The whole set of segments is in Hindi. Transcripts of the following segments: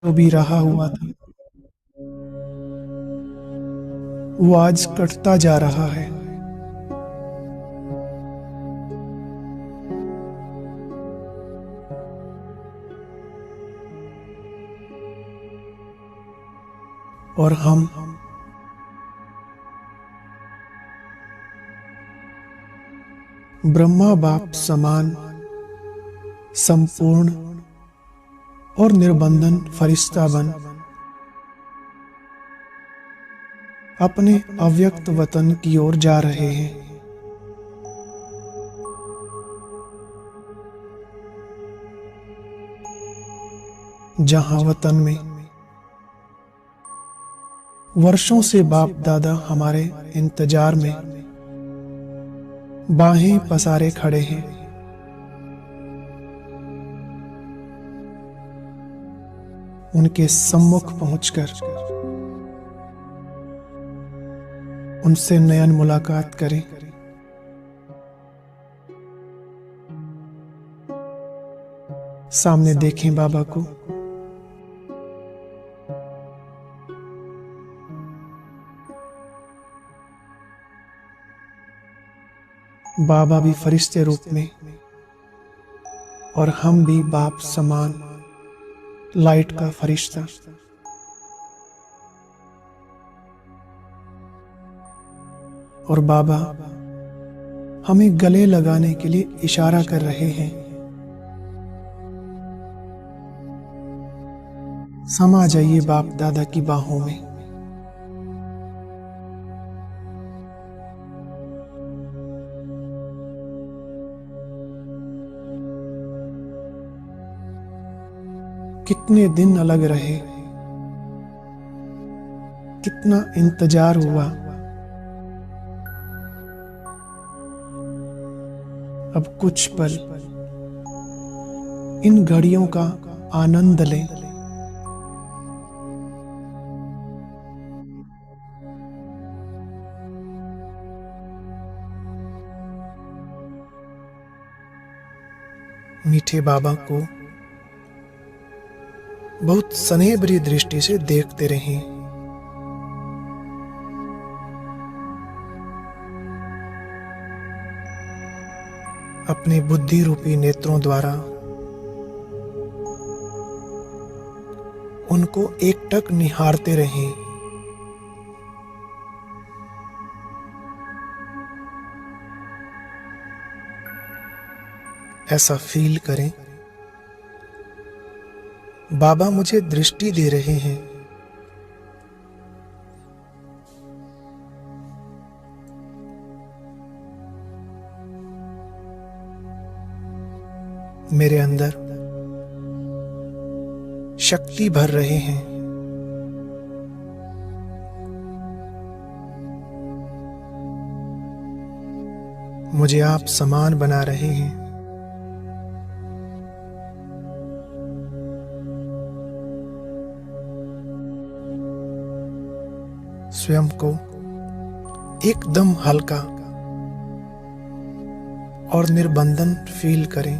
जो भी रहा हुआ था वो आज कटता जा रहा है। और हम ब्रह्मा बाप समान संपूर्ण और निर्बंधन फरिश्ता बन अपने अव्यक्त वतन की ओर जा रहे हैं, जहां वतन में वर्षों से बाप दादा हमारे इंतजार में बाहें पसारे खड़े हैं। उनके सम्मुख पहुंचकर उनसे नयन मुलाकात करें। सामने देखें बाबा को। बाबा भी फरिश्ते रूप में और हम भी बाप समान लाइट का फरिश्ता। और बाबा हमें गले लगाने के लिए इशारा कर रहे हैं। समा जाइए बाप दादा की बाहों में। कितने दिन अलग रहे, कितना इंतजार हुआ। अब कुछ पल इन घड़ियों का आनंद लें। मीठे बाबा को बहुत स्नेह भरी दृष्टि से देखते रहें। अपने बुद्धि रूपी नेत्रों द्वारा उनको एकटक निहारते रहें। ऐसा फील करें बाबा मुझे दृष्टि दे रहे हैं। मेरे अंदर शक्ति भर रहे हैं। मुझे आप समान बना रहे हैं। स्वयं को एकदम हल्का और निर्बंधन फील करें।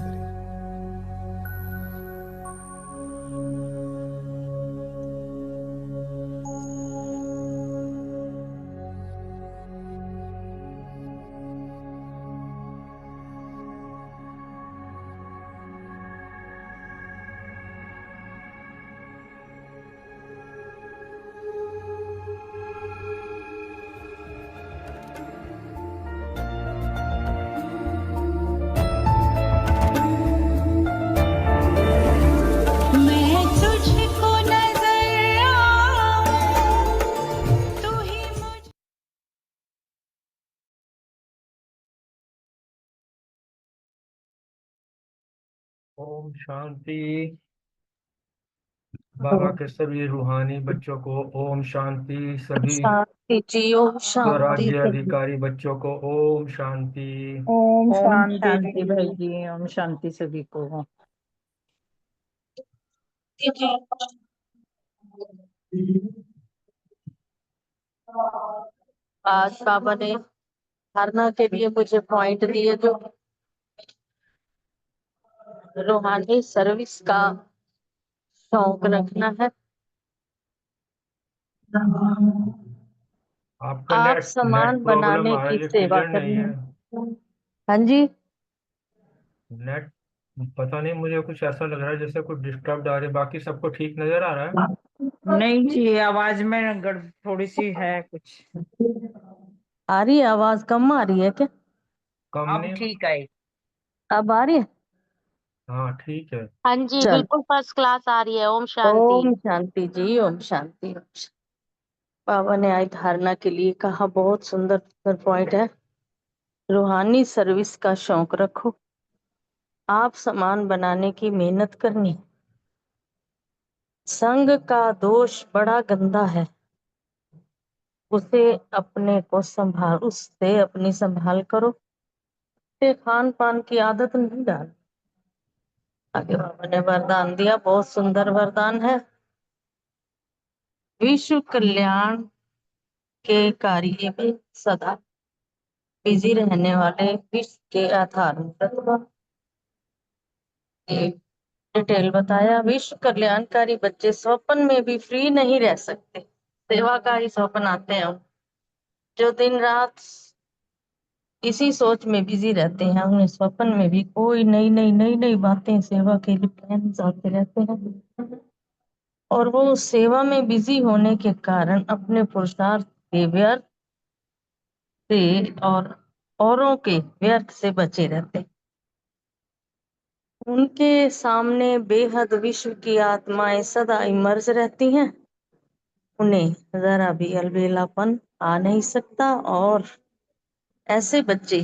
मैं तुझको नजर आऊं, तू ही मुझ ओम शांति। बाबा के सभी रूहानी बच्चों को ओम शांति। सभी शांति जी, ओम शांति। स्वराज्य अधिकारी बच्चों को ओम शांति। ओम ओम शांति शांति भाई जी, ओम शांति सभी को। जी। आज बाबा ने धारणा के लिए मुझे पॉइंट दिए जो रूहानी सर्विस का शौक रखना है। आपका आप नेट नेट सामान प्रॉब्लम बनाने आ रहा की है, ये सेवा क्लियर नहीं करनी है। है। हाँ जी। नेट पता नहीं, मुझे कुछ ऐसा लग रहा है जैसे कुछ डिस्टर्ब आ रही है। बाकी सबको ठीक नजर आ रहा है। नहीं जी, आवाज में गड़ थोड़ी सी है कुछ। आ रही है आवाज, कम आ रही है क्या? कम अब नहीं। ठीक आई। अब आ रही है? हाँ ठीक है। हाँ जी, चल। बिल्कुल फर्स्ट क्लास आ रही है। ओम शांति। ओम शांति जी, ओम शांति, ओम शांति। बाबा ने आज धारणा के लिए कहा, बहुत सुंदर सुंदर पॉइंट है। रूहानी सर्विस का शौक रखो, आप सामान बनाने की मेहनत करनी। संग का दोष बड़ा गंदा है, उसे अपने को संभाल, उससे अपनी संभाल करो, से खान पान की आदत नहीं डाल। आगे बाबा ने वरदान दिया, बहुत सुंदर वरदान है। विश्व कल्याण के कार्य में सदा बिजी रहने वाले विश्व के आधार मूर्त एक डिटेल बताया। विश्व कल्याणकारी बच्चे स्वप्न में भी फ्री नहीं रह सकते, सेवा का ही स्वप्न आते हैं। जो दिन रात इसी सोच में बिजी रहते हैं, उन्हें स्वप्न में भी कोई नई नई नई नई बातें, सेवा के लिए प्लान आते रहते हैं। और वो सेवा में बिजी होने के कारण अपने पुरुषार्थ के व्यर्थ से और औरों के व्यर्थ से बचे रहते हैं। उनके सामने बेहद विश्व की आत्माएं सदा इमर्ज रहती हैं, उन्हें जरा भी अलबेलापन आ नहीं सकता। और ऐसे बच्चे,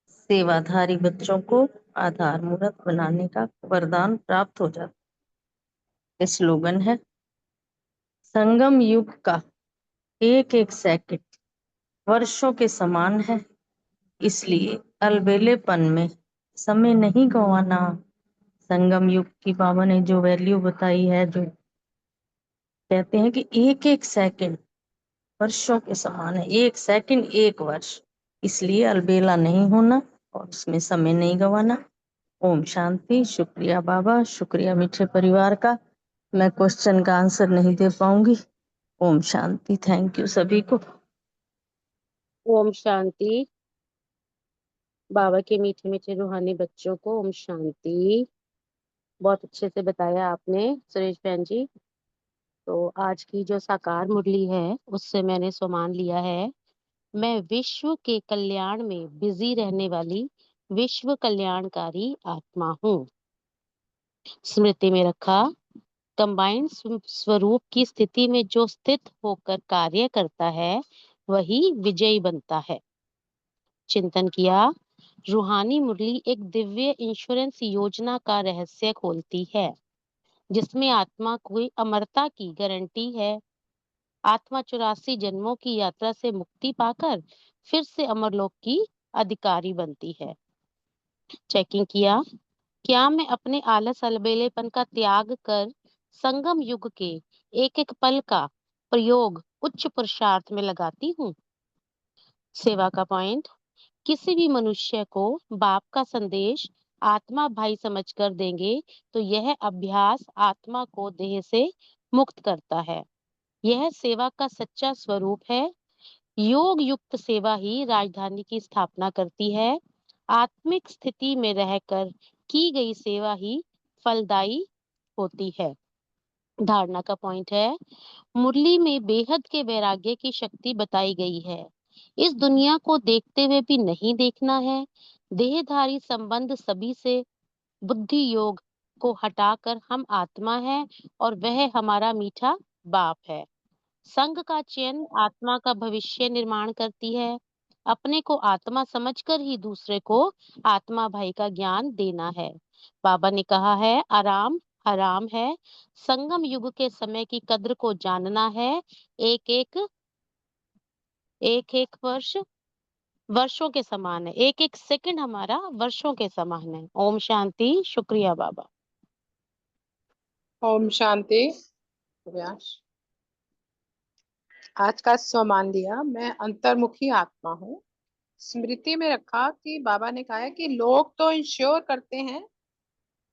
सेवाधारी बच्चों को आधार मूर्त बनाने का वरदान प्राप्त हो जाता है। स्लोगन है, संगम युग का एक एक सेकंड वर्षों के समान है, इसलिए अलबेलेपन में समय नहीं गंवाना। संगम युग की बाबा ने जो वैल्यू बताई है, जो कहते हैं कि एक एक सेकंड वर्षों के समान है, एक सेकंड एक वर्ष, इसलिए अलबेला नहीं होना और उसमें समय नहीं गंवाना। ओम शांति। शुक्रिया बाबा, शुक्रिया मीठे परिवार का। मैं क्वेश्चन का आंसर नहीं दे पाऊंगी। ओम शांति। थैंक यू सभी को। ओम शांति। बाबा के मीठे मीठे रूहानी बच्चों को ओम शांति। बहुत अच्छे से बताया आपने सुरेश बहन जी। तो आज की जो साकार मुरली है, उससे मैंने सामान लिया है। मैं विश्व के कल्याण में बिजी रहने वाली विश्व कल्याणकारी आत्मा हूँ। स्मृति में रखा, कंबाइंड स्वरूप की स्थिति में जो स्थित होकर कार्य करता है, वही विजयी बनता है। चिंतन किया, रूहानी मुरली एक दिव्य इंश्योरेंस योजना का रहस्य खोलती है, जिसमें आत्मा को अमरता की गारंटी है। आत्मा 84 जन्मों की यात्रा से मुक्ति पाकर फिर से अमरलोक की अधिकारी बनती है। चेकिंग किया, क्या मैं अपने आलस अलबेलेपन का त्याग कर संगम युग के एक एक पल का प्रयोग उच्च पुरुषार्थ में लगाती हूँ। सेवा का पॉइंट, किसी भी मनुष्य को बाप का संदेश आत्मा भाई समझकर देंगे तो यह अभ्यास आत्मा को देह से मुक्त करता है। यह सेवा का सच्चा स्वरूप है। योग युक्त सेवा ही राजधानी की स्थापना करती है। आत्मिक स्थिति में रहकर की गई सेवा ही फलदायी होती है। धारणा का पॉइंट है, मुरली में बेहद के वैराग्य की शक्ति बताई गई है। इस दुनिया को देखते हुए भी नहीं देखना है। देहधारी संबंध सभी से, बुद्धि योग को हटाकर हम आत्मा है और वह हमारा मीठा बाप है। संघ का चयन आत्मा का भविष्य निर्माण करती है। अपने को आत्मा समझकर ही दूसरे को आत्मा भाई का ज्ञान देना है। बाबा ने कहा है, आराम हराम है। संगम युग के समय की कद्र को जानना है। एक एक वर्ष वर्षों के समान है। एक एक सेकंड हमारा वर्षों के समान है। ओम शांति। शुक्रिया बाबा। ओम शांति। व्यास आज का सम्मान लिया। मैं अंतर्मुखी आत्मा हूँ। स्मृति में रखा कि बाबा ने कहा है कि लोग तो इंश्योर करते हैं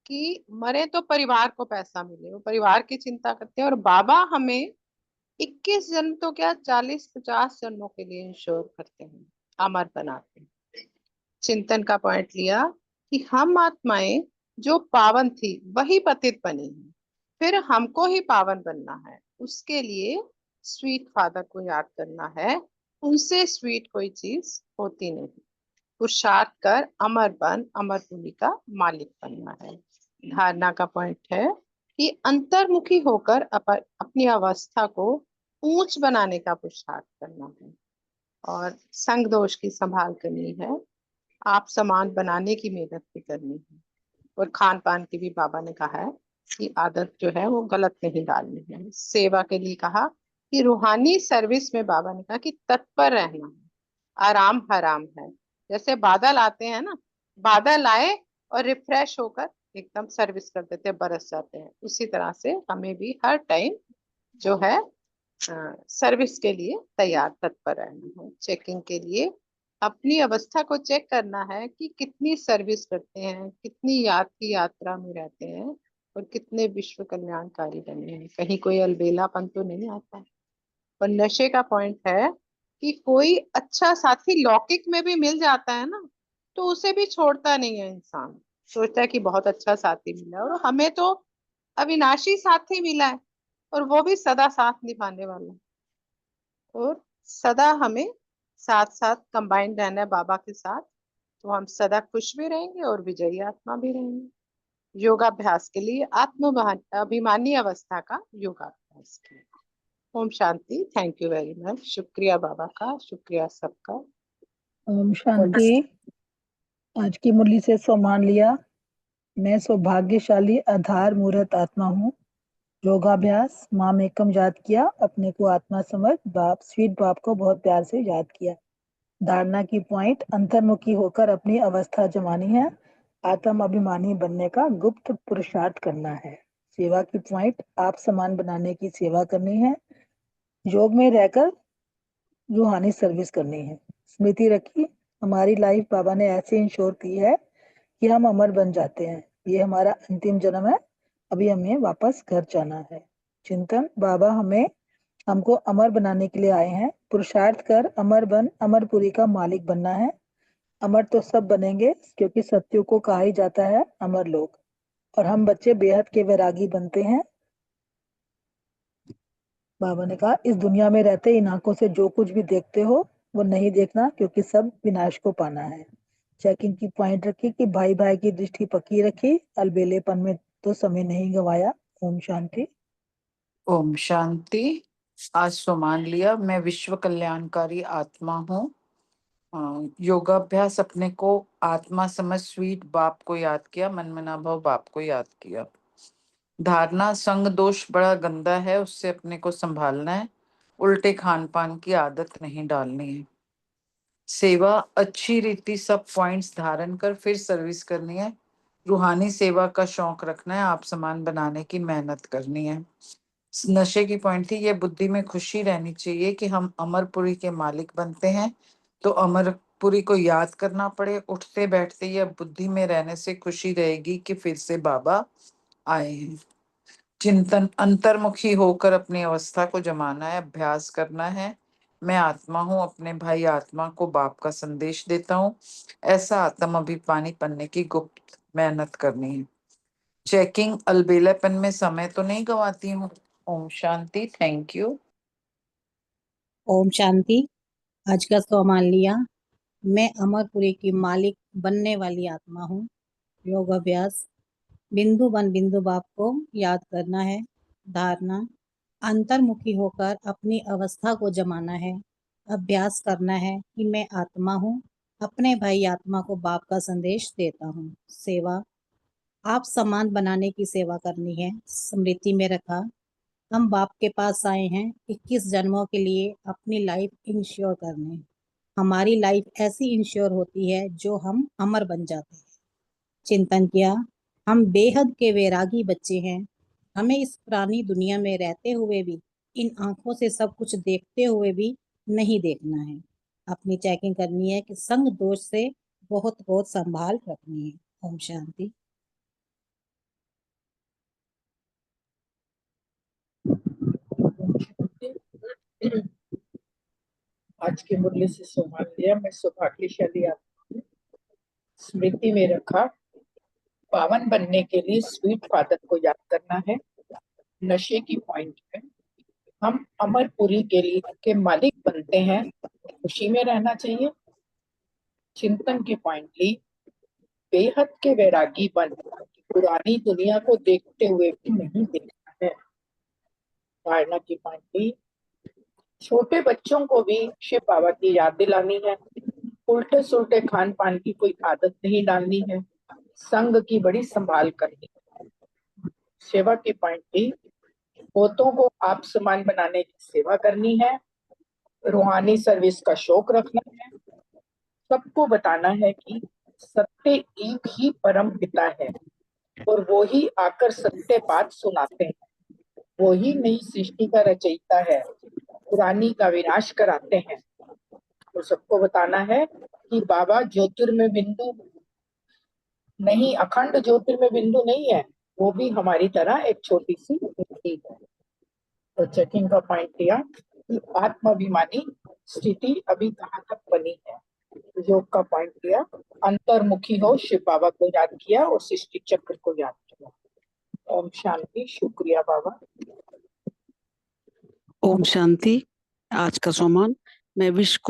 कि मरे तो परिवार को पैसा मिले, वो परिवार की चिंता करते हैं। और बाबा हमें 21 जन्म तो क्या 40-50 जन्मों के लिए इंश्योर करते हैं, अमर बनाते हैं। चिंतन का पॉइंट लिया कि हम आत्माएं जो पावन थी वही पतित बनी है, फिर हमको ही पावन बनना है। उसके लिए स्वीट फादर को याद करना है, उनसे स्वीट कोई चीज होती नहीं। पुरुषार्थ कर अमर बन, अमरपुरी का मालिक बनना है। धारणा का पॉइंट है कि अंतर्मुखी होकर अपनी अवस्था को ऊंच बनाने का पुरुषार्थ करना है और संग दोष की संभाल करनी है। आप समान बनाने की मेहनत भी करनी है। और खान पान की भी बाबा ने कहा है कि आदत जो है वो गलत नहीं डालनी है। सेवा के लिए कहा कि रूहानी सर्विस में बाबा ने कहा कि तत्पर रहना है, आराम हराम है। जैसे बादल आते हैं ना, बादल आए और रिफ्रेश होकर एकदम सर्विस कर देते हैं, बरस जाते हैं। उसी तरह से हमें भी हर टाइम जो है सर्विस के लिए तैयार तत्पर रहना है। चेकिंग के लिए अपनी अवस्था को चेक करना है कि कितनी सर्विस करते हैं, कितनी याद की यात्रा में रहते हैं और कितने विश्व कल्याणकारी बने हैं। कहीं कोई अलबेलापन तो नहीं आता। पर नशे का पॉइंट है कि कोई अच्छा साथी लौकिक में भी मिल जाता है ना, तो उसे भी छोड़ता नहीं है इंसान। सोचता है कि बहुत अच्छा साथी मिला, और हमें तो अविनाशी साथी मिला है और वो भी सदा साथ निभाने वाला है। और सदा हमें साथ साथ कंबाइंड रहना है बाबा के साथ, तो हम सदा खुश भी रहेंगे और विजयी आत्मा भी रहेंगे। योगाभ्यास के लिए अभिमानी अवस्था का योगाभ्यास किया। ओम शांति। Thank you very much. शुक्रिया बाबा का, शुक्रिया सबका। ओम शांति। आज की मुरली से सम्मान लिया। मैं सौभाग्यशाली आधार मूर्त आत्मा हूँ। योगाभ्यास माम एकम याद किया, अपने को आत्मा समझ बाप स्वीट बाप को बहुत प्यार से याद किया। धारणा की पॉइंट, अंतर्मुखी होकर अपनी अवस्था जमानी है, आत्म अभिमानी बनने का गुप्त पुरुषार्थ करना है। सेवा की पॉइंट, आप समान बनाने की सेवा करनी है, योग में रहकर रूहानी सर्विस करनी है। स्मृति रखी, हमारी लाइफ बाबा ने ऐसे इंश्योर की है कि हम अमर बन जाते हैं। ये हमारा अंतिम जन्म है, अभी हमें वापस घर जाना है। चिंतन, बाबा हमको अमर बनाने के लिए आए हैं। पुरुषार्थ कर अमर बन, अमरपुरी का मालिक बनना है। अमर तो सब बनेंगे क्योंकि सत्यों को कहा ही जाता है अमर लोग, और हम बच्चे बेहद के वैरागी बनते हैं। बाबा ने कहा इस दुनिया में रहते इन आंखों से जो कुछ भी देखते हो वो नहीं देखना, क्योंकि सब विनाश को पाना है। चेकिंग की पॉइंट रखी कि भाई भाई की दृष्टि पक्की रखी, अलबेलेपन में तो समय नहीं गवाया। ओम शांति। ओम शांति। आज सुमान लिया, मैं विश्व कल्याणकारी आत्मा हूँ। योगाभ्यास, अपने को आत्मा समझ स्वीट बाप को याद किया, मनमना भव बाप को याद किया। धारणा, संग दोष बड़ा गंदा है, उससे अपने को संभालना है, उल्टे खान पान की आदत नहीं डालनी है। सेवा, अच्छी रीति सब पॉइंट्स धारण कर फिर सर्विस करनी है। रूहानी सेवा का शौक रखना है, आप समान बनाने की मेहनत करनी है। नशे की पॉइंट थी, ये बुद्धि में खुशी रहनी चाहिए कि हम अमरपुरी के मालिक बनते हैं, तो अमरपुरी को याद करना पड़े। उठते बैठते ये बुद्धि में रहने से खुशी रहेगी कि फिर से बाबा आए हैं। चिंतन, अंतर्मुखी होकर अपनी अवस्था को जमाना है, अभ्यास करना है। मैं आत्मा हूँ, अपने भाई आत्मा को बाप का संदेश देता हूँ। ऐसा आत्म अभिमानी बनने की गुप्त मेहनत करनी है। चेकिंग, अलबेलापन में समय तो नहीं गवाती हूँ। ओम शांति। Thank you. ओम शांति। आज का सम्मान लिया। मैं अमरपुरी की मालिक बनने वाली आत्मा हूँ। योग अभ्यास, बिंदु बन बिंदु बाप को याद करना है। धारणा, अंतर्मुखी होकर अपनी अवस्था को जमाना है। अभ्यास करना है कि मैं आत्मा हूँ, अपने भाई आत्मा को बाप का संदेश देता हूँ। सेवा, आप समान बनाने की सेवा करनी है। स्मृति में रखा, हम बाप के पास आए हैं 21 जन्मों के लिए अपनी लाइफ इंश्योर करने। हमारी लाइफ ऐसी इंश्योर होती है जो हम अमर बन जाते हैं। चिंतन किया, हम बेहद के वैरागी बच्चे हैं। हमें इस पुरानी दुनिया में रहते हुए भी इन आंखों से सब कुछ देखते हुए भी नहीं देखना है। अपनी चेकिंग करनी है कि संग दोष से बहुत बहुत संभाल रखनी है। ओम शांति। आज की मुरली से सम्मान लिया, मैं सौभाग्यशाली आत्मा हूँ। स्मृति में रखा, पावन बनने के लिए स्वीट फादर को याद करना है। नशे की पॉइंट है, हम अमरपुरी के लिए के मालिक बनते हैं, खुशी में रहना चाहिए। चिंतन की पॉइंट ली, बेहद के वैरागी बन, पुरानी दुनिया को देखते हुए भी नहीं देखना है। धारणा की पॉइंट ली, छोटे बच्चों को भी शिव बाबा की याद दिलानी है। उल्टे सुल्टे खान पान की कोई आदत नहीं डालनी है। संग की बड़ी संभाल करनी है। सेवा की पॉइंट ली, पोतों को आप समान बनाने की सेवा करनी है। रूहानी सर्विस का शौक रखना है। सबको बताना है कि सत्य एक ही परम पिता है और वो ही आकर सत्य बात सुनाते हैं। वो ही नई सृष्टि का रचयिता है, पुरानी का विनाश कराते हैं। तो सबको बताना है कि बाबा ज्योतिर्मय बिंदु नहीं, अखंड ज्योतिर्मय बिंदु नहीं है, वो भी हमारी तरह एक छोटी सी मिट्टी है। तो चेकिंग का पॉइंट लिया कि आत्माभिमानी स्थिति अभी कहाँ तक बनी है। योग का पॉइंट लिया, अंतर्मुखी हो, शिव बाबा को याद किया और सृष्टि चक्र को याद किया। ओम शांति। शुक्रिया बाबा। ओम शांति। आज का सम्मान, मैं विश्व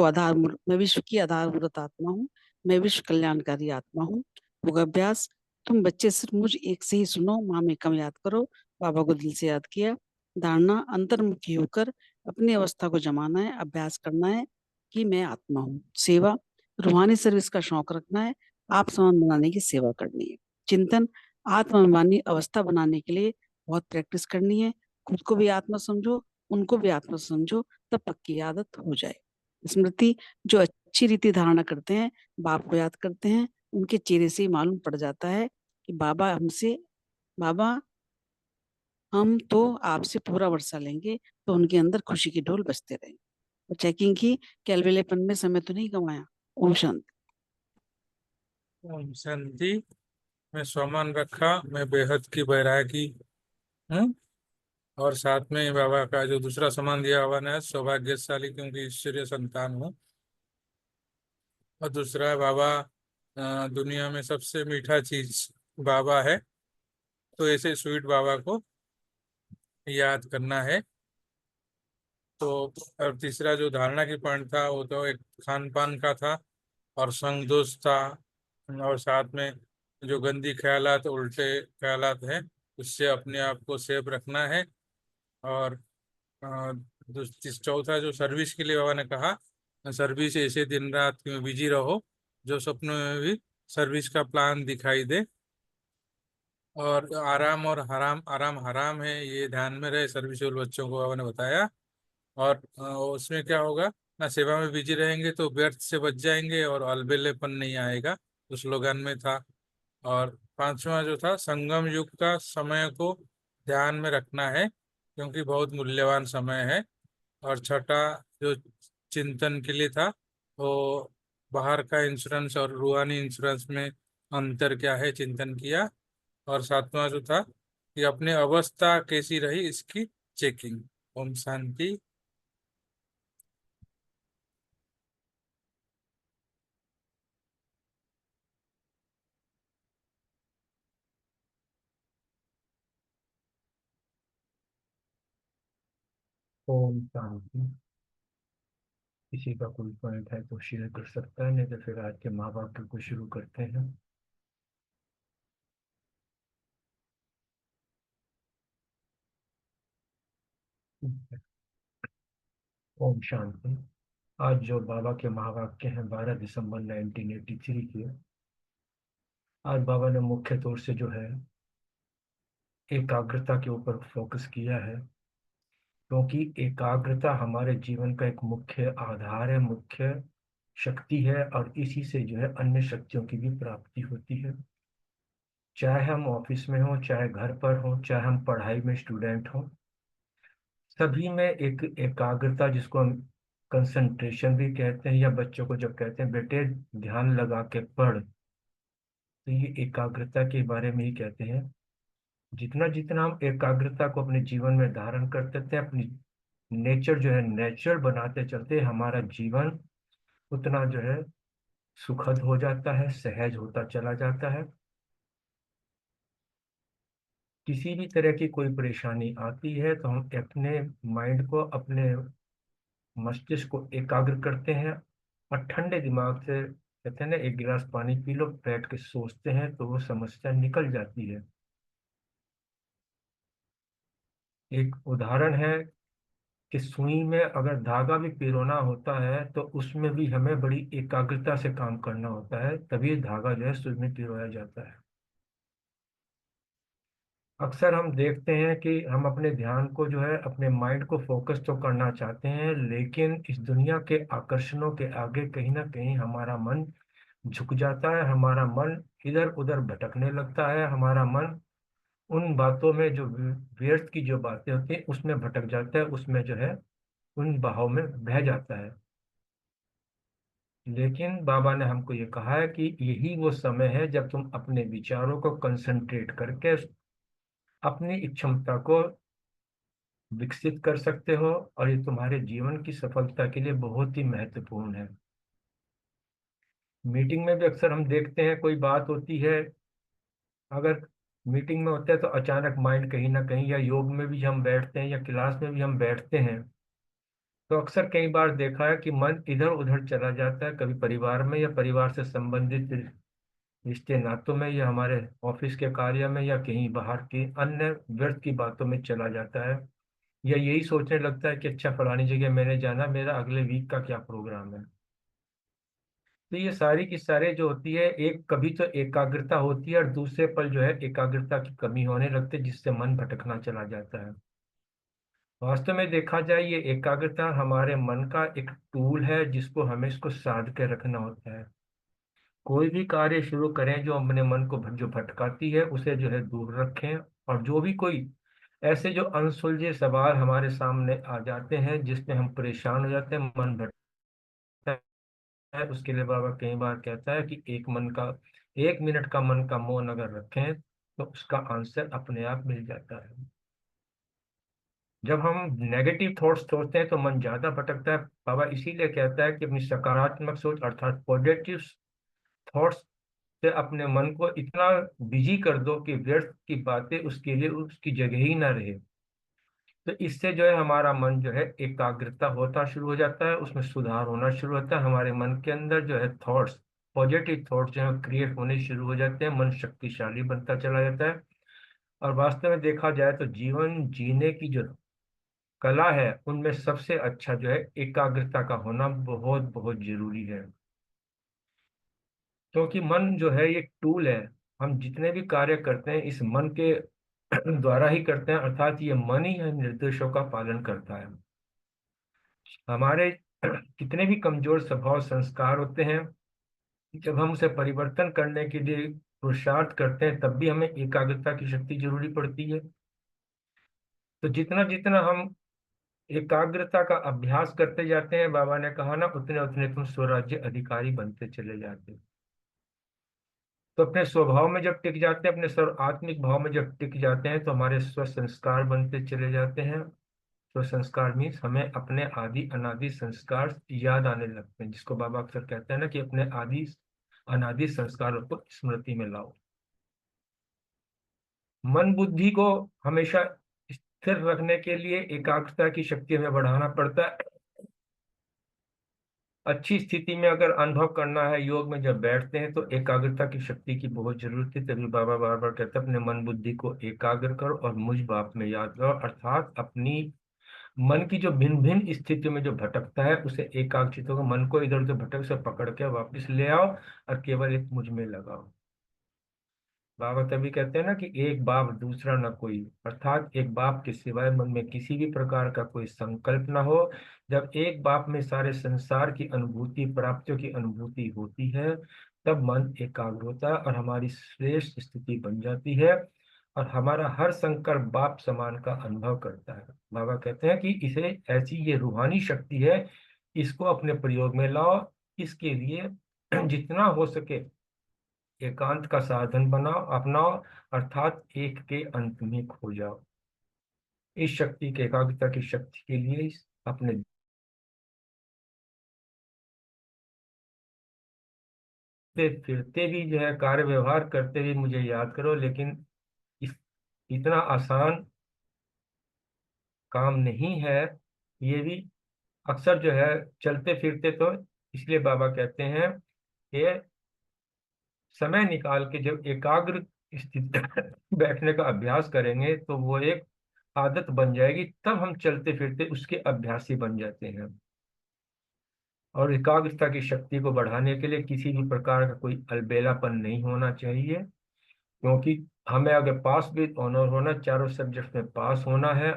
की आधार मूर्त आत्मा हूँ। मैं विश्व कल्याणकारी आत्मा हूँ। योग अभ्यास, तुम बच्चे सिर्फ मुझ एक से ही सुनो, माँ में कम याद करो, बाबा को दिल से याद किया। धारणा, अंतर्मुखी होकर अपनी अवस्था को जमाना है, अभ्यास करना है कि मैं आत्मा हूँ। सेवा, रूहानी सर्विस का शौक रखना है, आप समान बनाने की सेवा करनी है। चिंतन, आत्माभिमानी अवस्था बनाने के लिए बहुत प्रैक्टिस करनी है। खुद को भी आत्मा समझो, उनको भी आत्मा समझो, तब पक्की आदत हो जाए। स्मृति, जो अच्छी रीति धारणा करते हैं, बाप को याद करते हैं, उनके चेहरे से ही मालूम पड़ जाता है कि बाबा हम तो आपसे पूरा वर्षा लेंगे, तो उनके अंदर खुशी की ढोल बजते रहेंगे। तो चेकिंग की, कैलवेलेपन में समय तो नहीं गंवाया। ओम शांति। ओम शांति। मैं सम्मान रखा, मैं बेहद की बैरागी हूँ। और साथ में बाबा का जो दूसरा सम्मान दिया बाबा ने, सौभाग्यशाली क्योंकि ईश्वरीय संतान हूँ। और दूसरा है बाबा, दुनिया में सबसे मीठा चीज बाबा है, तो ऐसे स्वीट बाबा को याद करना है। तो और तीसरा जो धारणा की पॉइंट था, वो तो एक खान पान का था और संग दोष था। और साथ में जो गंदी ख्यालात, उल्टे ख्यालात हैं, उससे अपने आप को सेफ रखना है। और चौथा जो सर्विस के लिए बाबा ने कहा, सर्विस ऐसे दिन रात में बिजी रहो जो सपनों में भी सर्विस का प्लान दिखाई दे। और आराम और हराम, आराम हराम है, ये ध्यान में रहे। सर्विस वाले बच्चों को बाबा ने बताया। और उसमें क्या होगा ना, सेवा में बिजी रहेंगे तो व्यर्थ से बच जाएंगे और अलबेलेपन नहीं आएगा, उस स्लोगन में था। और पांचवा जो था, संगम युग का समय को ध्यान में रखना है क्योंकि बहुत मूल्यवान समय है। और छठा जो चिंतन के लिए था, वो बाहर का इंश्योरेंस और रूहानी इंश्योरेंस में अंतर क्या है, चिंतन किया। और सातवां जो था कि अपनी अवस्था कैसी रही, इसकी चेकिंग। ओम शांति। ओम शांति। किसी का कोई पॉइंट है तो शेयर कर सकता है, नहीं तो फिर आज के माँ बाप को शुरू करते हैं। ओम शांति। आज जो बाबा के महावाक्य हैं 12 दिसंबर 1983 के, आज बाबा ने मुख्य तौर से जो है एकाग्रता के ऊपर फोकस किया है, क्योंकि एकाग्रता हमारे जीवन का एक मुख्य आधार है, मुख्य शक्ति है। और इसी से जो है अन्य शक्तियों की भी प्राप्ति होती है। चाहे हम ऑफिस में हो, चाहे घर पर हो, चाहे हम पढ़ाई में स्टूडेंट हो, सभी में एक एकाग्रता, जिसको हम कंसंट्रेशन भी कहते हैं, या बच्चों को जब कहते हैं बेटे ध्यान लगा के पढ़, तो ये एकाग्रता के बारे में ही कहते हैं। जितना जितना हम एकाग्रता को अपने जीवन में धारण करते थे, अपनी नेचर जो है नेचुरल बनाते चलते हमारा जीवन उतना जो है सुखद हो जाता है, सहज होता चला जाता है। किसी भी तरह की कोई परेशानी आती है तो हम अपने माइंड को, अपने मस्तिष्क को एकाग्र करते हैं और ठंडे दिमाग से, कहते हैं ना, एक गिलास पानी पी लो, बैठ के सोचते हैं तो वो समस्या निकल जाती है। एक उदाहरण है कि सुई में अगर धागा भी पिरोना होता है तो उसमें भी हमें बड़ी एकाग्रता से काम करना होता है, तभी धागा जो है सुई में पिरोया जाता है। अक्सर हम देखते हैं कि हम अपने ध्यान को जो है, अपने माइंड को फोकस तो करना चाहते हैं, लेकिन इस दुनिया के आकर्षणों के आगे कहीं ना कहीं हमारा मन झुक जाता है, हमारा मन इधर उधर भटकने लगता है, हमारा मन उन बातों में जो व्यर्थ की जो बातें होती हैं उसमें भटक जाता है, उसमें जो है उन बहाव में बह जाता है। लेकिन बाबा ने हमको ये कहा है कि यही वो समय है जब तुम अपने विचारों को कंसंट्रेट करके अपनी क्षमता को विकसित कर सकते हो, और ये तुम्हारे जीवन की सफलता के लिए बहुत ही महत्वपूर्ण है। मीटिंग में भी अक्सर हम देखते हैं कोई बात होती है, अगर मीटिंग में होता है तो अचानक माइंड कहीं ना कहीं, या योग में भी हम बैठते हैं या क्लास में भी हम बैठते हैं तो अक्सर कई बार देखा है कि मन इधर उधर चला जाता है, कभी परिवार में या परिवार से संबंधित रिश्ते नातों में, या हमारे ऑफिस के कार्य में, या कहीं बाहर की अन्य व्यर्थ की बातों में चला जाता है, या यही सोचने लगता है कि अच्छा फलानी जगह मैंने जाना, मेरा अगले वीक का क्या प्रोग्राम है। तो ये सारी की सारी जो होती है, एक कभी तो एकाग्रता होती है और दूसरे पल जो है एकाग्रता की कमी होने लगती है, जिससे मन भटकना चला जाता है। वास्तव में देखा जाए ये एकाग्रता हमारे मन का एक टूल है जिसको हमें इसको साध के रखना होता है। कोई भी कार्य शुरू करें जो अपने मन को जो भटकाती है उसे जो है दूर रखें, और जो भी कोई ऐसे जो अनसुलझे सवाल हमारे सामने आ जाते हैं जिसमें हम परेशान हो जाते हैं, मन भटकता है, उसके लिए बाबा कई बार कहता है कि 1 मिनट का मन का मौन अगर रखें तो उसका आंसर अपने आप मिल जाता है। जब हम नेगेटिव थॉट्स सोचते हैं तो मन ज्यादा भटकता है। बाबा इसीलिए कहता है कि अपनी सकारात्मक सोच अर्थात पॉजिटिव थॉट्स से अपने मन को इतना बिजी कर दो कि व्यर्थ की बातें उसके लिए उसकी जगह ही ना रहे। तो इससे जो है हमारा मन जो है एकाग्रता होता शुरू हो जाता है, उसमें सुधार होना शुरू होता है, हमारे मन के अंदर जो है थॉट्स, पॉजिटिव थॉट्स जो है क्रिएट होने शुरू हो जाते हैं, मन शक्तिशाली बनता चला जाता है। और वास्तव में देखा जाए तो जीवन जीने की जो कला है उनमें सबसे अच्छा जो है एकाग्रता का होना बहुत बहुत जरूरी है। क्योंकि मन जो है ये टूल है, हम जितने भी कार्य करते हैं इस मन के द्वारा ही करते हैं, अर्थात ये मन ही है निर्देशों का पालन करता है। हमारे कितने भी कमजोर स्वभाव संस्कार होते हैं, जब हम उसे परिवर्तन करने के लिए पुरुषार्थ करते हैं तब भी हमें एकाग्रता की शक्ति जरूरी पड़ती है। तो जितना जितना हम एकाग्रता का अभ्यास करते जाते हैं, बाबा ने कहा ना, उतने उतने तुम स्वराज्य अधिकारी बनते चले जाते हो। तो अपने स्वभाव में जब टिक जाते हैं, अपने सर्व आत्मिक भाव में जब टिक जाते हैं तो हमारे स्व संस्कार बनते चले जाते हैं। स्व संस्कार मीन्स हमें अपने आदि अनादि संस्कार याद आने लगते हैं, जिसको बाबा अक्सर कहते हैं ना कि अपने आदि अनादि संस्कारों को स्मृति में लाओ। मन बुद्धि को हमेशा स्थिर रखने के लिए एकाग्रता की शक्ति हमें बढ़ाना पड़ता है। अच्छी स्थिति में अगर अनुभव करना है, योग में जब बैठते हैं तो एकाग्रता की शक्ति की बहुत जरूरत है। तभी बाबा बार बार कहते हैं अपने मन बुद्धि को एकाग्र करो और मुझ बाप में याद करो, अर्थात अपनी मन की जो भिन्न भिन्न स्थितियों में जो भटकता है उसे एकाग्रचित होकर मन को इधर उधर भटक से पकड़ के वापस ले आओ और केवल एक मुझ में लगाओ। बाबा तभी कहते हैं ना कि एक बाप दूसरा न कोई, अर्थात एक बाप के सिवाय मन में किसी भी प्रकार का कोई संकल्प न हो। जब एक बाप में सारे संसार की अनुभूति, प्राप्तियों की अनुभूति होती है, तब मन एकाग्र होता है और हमारी श्रेष्ठ स्थिति बन जाती है और हमारा हर संकल्प बाप समान का अनुभव करता है। बाबा कहते हैं कि इसे ऐसी ये रूहानी शक्ति है, इसको अपने प्रयोग में लाओ। इसके लिए जितना हो सके एकांत का साधन बनाओ, अपनाओ, अर्थात एक के अंत में खो जाओ। इस शक्ति के एकाग्रता की शक्ति के लिए अपने फिरते भी जो है कार्य व्यवहार करते भी मुझे याद करो, लेकिन इस इतना आसान काम नहीं है ये भी। अक्सर जो है चलते फिरते तो इसलिए बाबा कहते हैं कि समय निकाल के जब एकाग्र स्थिति बैठने का अभ्यास करेंगे तो वो एक आदत बन जाएगी, तब हम चलते फिरते उसके अभ्यासी बन जाते हैं। और एकाग्रता की शक्ति को बढ़ाने के लिए किसी भी प्रकार का कोई अलबेलापन नहीं होना चाहिए, क्योंकि हमें अगर पास भी ऑनर होना, चारों सब्जेक्ट में पास होना है,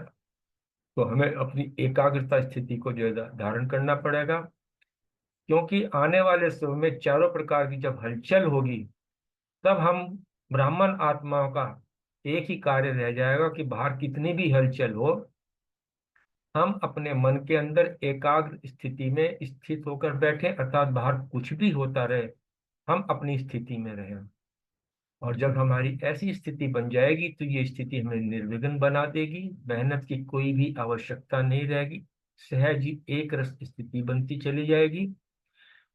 तो हमें अपनी एकाग्रता स्थिति को जो है धारण करना पड़ेगा। क्योंकि आने वाले समय में चारों प्रकार की जब हलचल होगी, तब हम ब्राह्मण आत्माओं का एक ही कार्य रह जाएगा कि बाहर कितनी भी हलचल हो, हम अपने मन के अंदर एकाग्र स्थिति में स्थित होकर बैठे, अर्थात बाहर कुछ भी होता रहे, हम अपनी स्थिति में रहें। और जब हमारी ऐसी स्थिति बन जाएगी तो ये स्थिति हमें निर्विघ्न बना देगी, मेहनत की कोई भी आवश्यकता नहीं रहेगी, सहज ही एक रस स्थिति बनती चली जाएगी।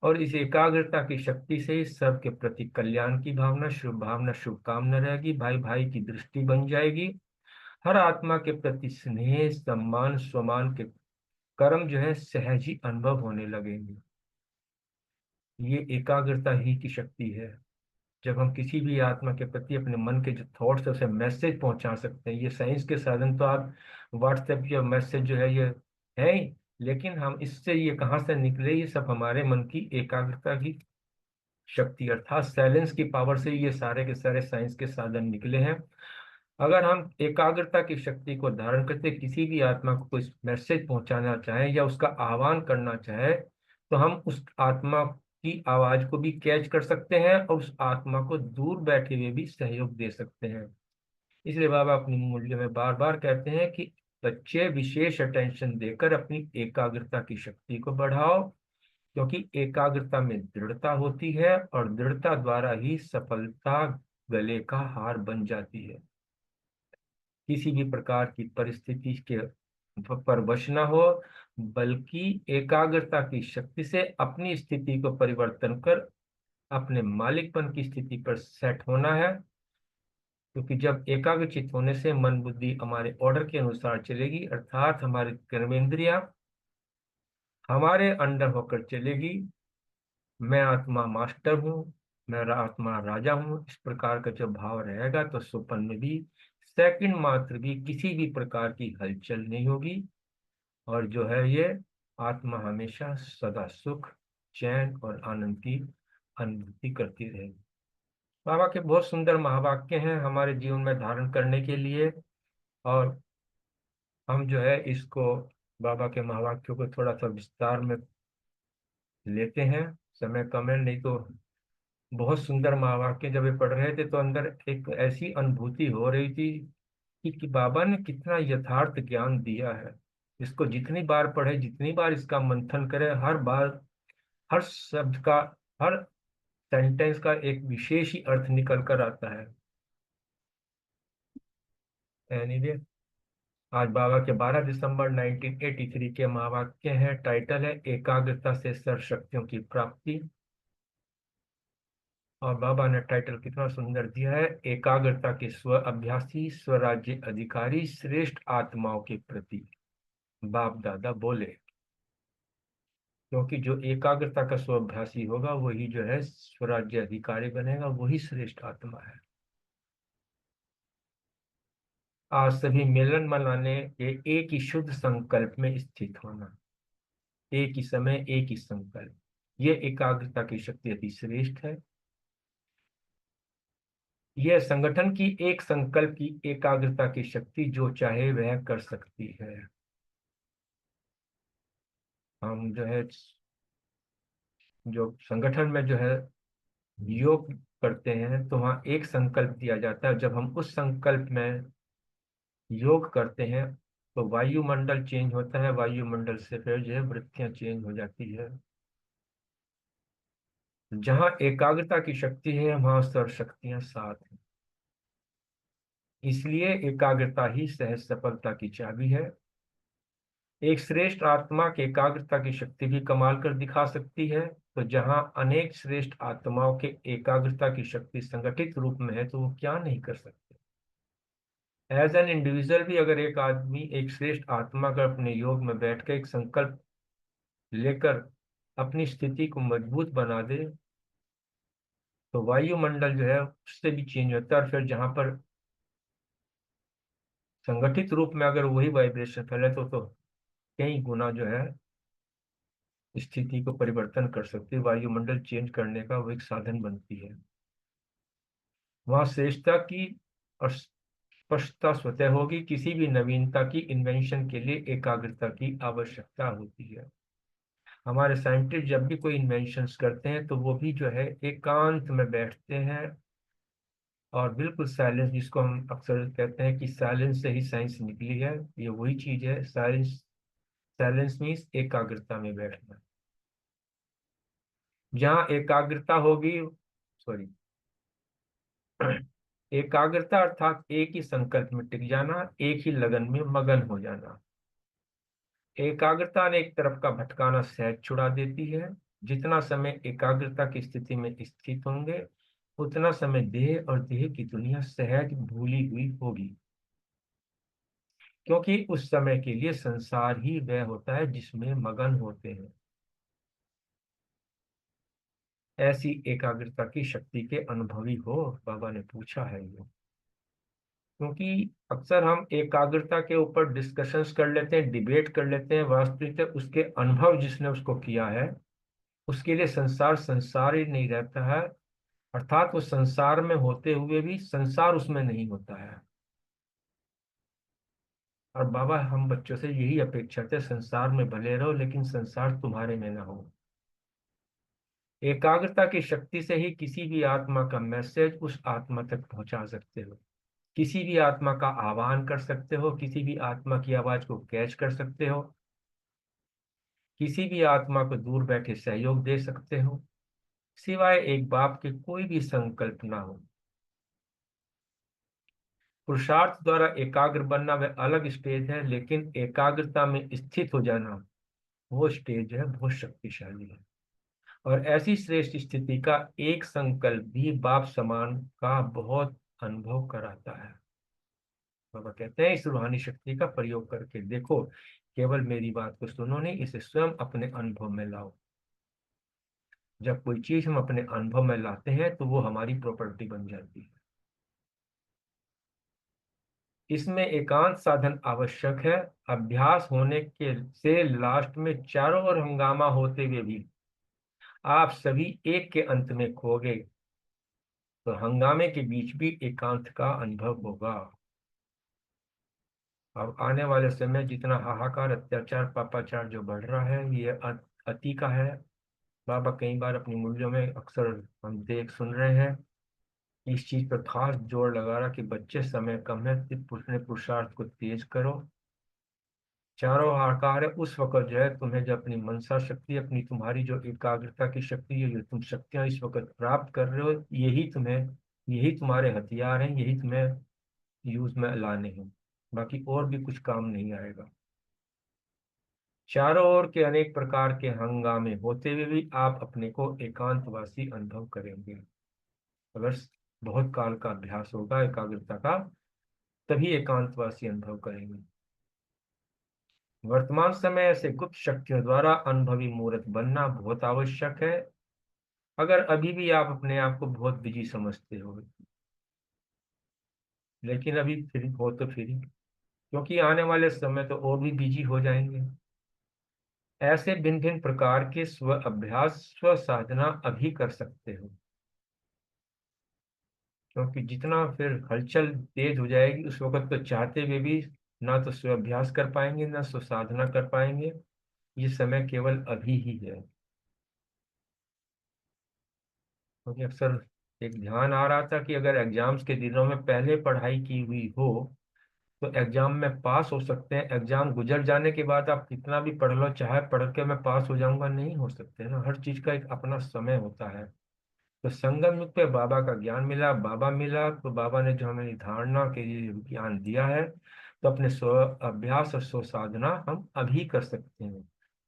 और इस एकाग्रता की शक्ति से ही सबके प्रति कल्याण की भावना, शुभकामना रहेगी, भाई भाई की दृष्टि बन जाएगी, हर आत्मा के प्रति स्नेह, सम्मान, स्वमान के कर्म जो है सहज ही अनुभव होने लगेंगे। ये एकाग्रता ही की शक्ति है। जब हम किसी भी आत्मा के प्रति अपने मन के जो थॉट्स है उसे मैसेज पहुंचा सकते हैं। ये साइंस के साधन तो आप व्हाट्सएप या मैसेज जो है ये है ही, लेकिन हम इससे ये कहाँ से निकले, ये सब हमारे मन की एकाग्रता की शक्ति अर्थात साइलेंस की पावर से ये सारे के सारे साइंस के साधन निकले हैं। अगर हम एकाग्रता की शक्ति को धारण करते किसी भी आत्मा को कोई मैसेज पहुंचाना चाहें या उसका आह्वान करना चाहे, तो हम उस आत्मा की आवाज को भी कैच कर सकते हैं और उस आत्मा को दूर बैठे हुए भी सहयोग दे सकते हैं। इसलिए बाबा अपनी मूल्य में बार बार कहते हैं कि बच्चे विशेष अटेंशन देकर अपनी एकाग्रता की शक्ति को बढ़ाओ, क्योंकि एकाग्रता में दृढ़ता होती है और दृढ़ता द्वारा ही सफलता गले का हार बन जाती है। किसी भी प्रकार की परिस्थिति के पर वश न हो, बल्कि एकाग्रता की शक्ति से अपनी स्थिति को परिवर्तन कर अपने मालिकपन की स्थिति पर सेट होना है। क्योंकि जब एकाग्रचित होने से मन बुद्धि हमारे ऑर्डर के अनुसार चलेगी, अर्थात हमारी कर्मेंद्रियां हमारे अंडर होकर चलेगी। मैं आत्मा मास्टर हूँ, मेरा आत्मा राजा हूँ, इस प्रकार का जब भाव रहेगा तो स्वप्न में भी सेकंड मात्र भी किसी भी प्रकार की हलचल नहीं होगी, और जो है ये आत्मा हमेशा सदा सुख, चैन और आनंद की अनुभूति करती रहेगी। बाबा के बहुत सुंदर महावाक्य हैं हमारे जीवन में धारण करने के लिए, और हम जो है इसको बाबा के महावाक्यों को थोड़ा सा विस्तार में लेते हैं। समय कम है, नहीं तो बहुत सुंदर महावाक्य जब ये पढ़ रहे थे तो अंदर एक ऐसी अनुभूति हो रही थी कि बाबा ने कितना यथार्थ ज्ञान दिया है। इसको जितनी बार पढ़े, जितनी बार इसका मंथन करे, हर बार हर शब्द का, हर सेंटेंस का एक विशेष ही अर्थ निकल कर आता है। एनीवे, आज बाबा के 12 दिसंबर 1983 के महावाक्य हैं। टाइटल है एकाग्रता से सर्वशक्तियों की प्राप्ति। और बाबा ने टाइटल कितना सुंदर दिया है, एकाग्रता के स्व अभ्यासी, स्वराज्य अधिकारी, श्रेष्ठ आत्माओं के प्रति बाप दादा बोले। क्योंकि जो एकाग्रता का स्वाभ्यासी होगा वही जो है स्वराज्य अधिकारी बनेगा, वही श्रेष्ठ आत्मा है। आज सभी मिलन मनाने के एक ही शुद्ध संकल्प में स्थित होना, एक ही समय, एक ही संकल्प, ये एकाग्रता की शक्ति अति श्रेष्ठ है। यह संगठन की एक संकल्प की एकाग्रता की शक्ति जो चाहे वह कर सकती है। हम जो है जो संगठन में जो है योग करते हैं तो वहाँ एक संकल्प दिया जाता है। जब हम उस संकल्प में योग करते हैं तो वायुमंडल चेंज होता है, वायुमंडल से फिर जो है वृत्तियां चेंज हो जाती है। जहाँ एकाग्रता की शक्ति है वहां सर्व शक्तियां साथ हैं। इसलिए एकाग्रता ही सहज सफलता की चाबी है। एक श्रेष्ठ आत्मा की एकाग्रता की शक्ति भी कमाल कर दिखा सकती है। तो जहां अनेक श्रेष्ठ आत्माओं के एकाग्रता की शक्ति संगठित रूप में है, तो वो क्या नहीं कर सकते। एज एन इंडिविजुअल भी अगर एक आदमी एक श्रेष्ठ आत्मा का अपने योग में बैठ कर एक संकल्प लेकर अपनी स्थिति को मजबूत बना दे, तो वायुमंडल जो है उससे भी चेंज होता है। और फिर जहां पर संगठित रूप में अगर वही वाइब्रेशन फैले तो कई गुना जो है स्थिति को परिवर्तन कर सकती है। वायुमंडल चेंज करने का वो एक साधन बनती है। वहां श्रेष्ठता की और स्पष्टता स्वतः होगी। किसी भी नवीनता की इन्वेंशन के लिए एकाग्रता की आवश्यकता होती है। हमारे साइंटिस्ट जब भी कोई इन्वेंशंस करते हैं तो वो भी जो है एकांत में बैठते हैं और बिल्कुल साइलेंस, जिसको हम अक्सर कहते हैं कि साइलेंस से ही साइंस निकली है, ये वही चीज है। साइलेंस साइलेंस मीन्स एकाग्रता में बैठना। जहाँ एकाग्रता होगी, सॉरी, एकाग्रता अर्थात एक ही संकल्प में टिक जाना, एक ही लगन में मगन हो जाना। एकाग्रता ने एक तरफ का भटकाना सहज छुड़ा देती है। जितना समय एकाग्रता की स्थिति में स्थित होंगे, उतना समय देह और देह की दुनिया सहज भूली हुई होगी, क्योंकि उस समय के लिए संसार ही वह होता है जिसमें मगन होते हैं। ऐसी एकाग्रता की शक्ति के अनुभवी हो, बाबा ने पूछा है ये। क्योंकि अक्सर हम एकाग्रता के ऊपर डिस्कशंस कर लेते हैं, डिबेट कर लेते हैं, वास्तविक उसके अनुभव जिसने उसको किया है उसके लिए संसार संसार ही नहीं रहता है। अर्थात वो संसार में होते हुए भी संसार उसमें नहीं होता है। और बाबा हम बच्चों से यही अपेक्षा थे, संसार में भले रहो लेकिन संसार तुम्हारे में ना हो। एकाग्रता की शक्ति से ही किसी भी आत्मा का मैसेज उस आत्मा तक पहुंचा सकते हो। किसी भी आत्मा का आह्वान कर सकते हो, किसी भी आत्मा की आवाज को कैच कर सकते हो, किसी भी आत्मा को दूर बैठे सहयोग दे सकते हो, सिवाय एक बाप के कोई भी संकल्प ना हो। पुरुषार्थ द्वारा एकाग्र बनना वह अलग स्टेज है, लेकिन एकाग्रता में स्थित हो जाना वो स्टेज है बहुत शक्तिशाली है। और ऐसी श्रेष्ठ स्थिति का एक संकल्प भी बाप समान का बहुत अनुभव कराता है। बाबा कहते हैं इस रूहानी शक्ति का प्रयोग करके देखो, केवल मेरी बात को सुनो नहीं, इसे स्वयं अपने अनुभव में लाओ। जब कोई चीज हम अपने अनुभव में लाते हैं तो वो हमारी प्रॉपर्टी बन जाती है। इसमें एकांत साधन आवश्यक है। अभ्यास होने के से लास्ट में चारों ओर हंगामा होते हुए भी आप सभी एक के अंत में खो गए, तो हंगामे के बीच भी एकांत का अनुभव होगा। अब आने वाले समय जितना हाहाकार, अत्याचार, पापाचार जो बढ़ रहा है, ये अति का है। बाबा कई बार अपनी मूल्यों में अक्सर हम देख सुन रहे हैं, इस चीज पर खास जोर लगा रहा कि बच्चे समय कम है, अपने पुरुषार्थ को तेज करो। चारों हाहाकार है उस वक्त जो है तुम्हें, जब अपनी मनसा शक्ति, अपनी तुम्हारी जो एकाग्रता की शक्ति है, जो तुम शक्तियां इस वक्त प्राप्त कर रहे हो, यही तुम्हारे हथियार हैं, यही तुम्हें यूज में लाने हैं। बाकी और भी कुछ काम नहीं आएगा। चारों ओर के अनेक प्रकार के हंगामे होते हुए भी आप अपने को एकांतवासी अनुभव करेंगे। अगर बहुत काल का अभ्यास होगा एकाग्रता का, तभी एकांतवासी अनुभव करेंगे। वर्तमान समय ऐसे गुप्त शक्तियों द्वारा अनुभवी मूर्त बनना बहुत आवश्यक है। अगर अभी भी आप अपने आप को बहुत बिजी समझते हो, लेकिन अभी फ्री हो तो फ्री, क्योंकि आने वाले समय तो और भी बिजी हो जाएंगे। ऐसे भिन्न भिन्न प्रकार के स्व अभ्यास, स्व साधना अभी कर सकते हो, क्योंकि जितना फिर हलचल तेज हो जाएगी उस वक्त तो चाहते हुए भी ना तो स्व अभ्यास कर पाएंगे ना स्व साधना कर पाएंगे। ये समय केवल अभी ही है। क्योंकि अक्सर एक ध्यान आ रहा था कि अगर एग्जाम्स के दिनों में पहले पढ़ाई की हुई हो तो एग्जाम में पास हो सकते हैं। एग्जाम गुजर जाने के बाद आप कितना भी पढ़ लो, चाहे पढ़ के मैं पास हो जाऊंगा, नहीं हो सकते ना। हर चीज का एक अपना समय होता है। तो संगम युग पे बाबा का ज्ञान मिला, बाबा मिला, तो बाबा ने जो हमें धारणा के लिए ज्ञान दिया है, तो अपने स्व अभ्यास और स्व साधना हम अभी कर सकते हैं।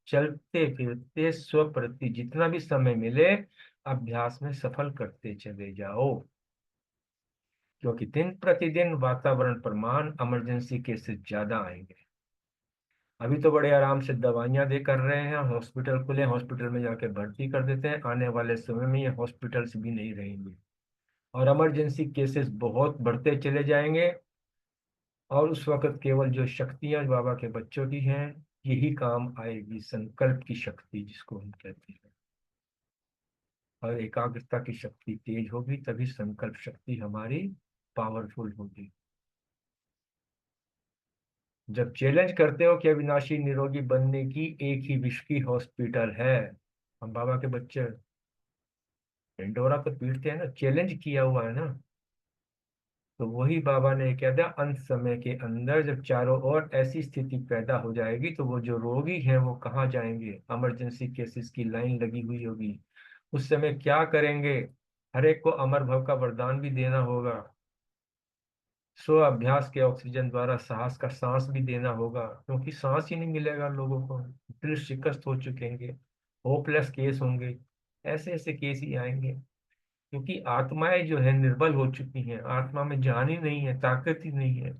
चलते फिरते स्व प्रति जितना भी समय मिले अभ्यास में सफल करते चले जाओ, क्योंकि दिन प्रतिदिन वातावरण पर मान इमरजेंसी केसेस ज्यादा आएंगे। अभी तो बड़े आराम से दवाइयां दे कर रहे हैं, हॉस्पिटल खुले, हॉस्पिटल में जाके भर्ती कर देते हैं, आने वाले समय में ये हॉस्पिटल्स भी नहीं रहेंगे और इमरजेंसी केसेस बहुत बढ़ते चले जाएंगे। और उस वक्त केवल जो शक्तियां बाबा के बच्चों की हैं यही काम आएगी, संकल्प की शक्ति जिसको हम कहते हैं। और एकाग्रता की शक्ति तेज होगी तभी संकल्प शक्ति हमारी पावरफुल होगी। जब चैलेंज करते हो कि अविनाशी निरोगी बनने की एक ही विश्व की हॉस्पिटल है, हम बाबा के बच्चे ढिंढोरा तो पीटते हैं ना, चैलेंज किया हुआ है ना, तो वही बाबा ने क्या दिया, अंत समय के अंदर जब चारों ओर ऐसी स्थिति पैदा हो जाएगी तो वो जो रोगी हैं वो कहाँ जाएंगे, इमरजेंसी केसेस की लाइन लगी हुई होगी। उस समय क्या करेंगे, हर एक को अमर भव का वरदान भी देना होगा, स्व अभ्यास के ऑक्सीजन द्वारा साहस का सांस भी देना होगा, क्योंकि सांस ही नहीं मिलेगा लोगों को, दिल शिकस्त हो चुकेंगे, होपलेस केस होंगे, ऐसे ऐसे केस ही आएंगे, क्योंकि आत्माएं जो है निर्बल हो चुकी हैं, आत्मा में जान ही नहीं है, ताकत ही नहीं है।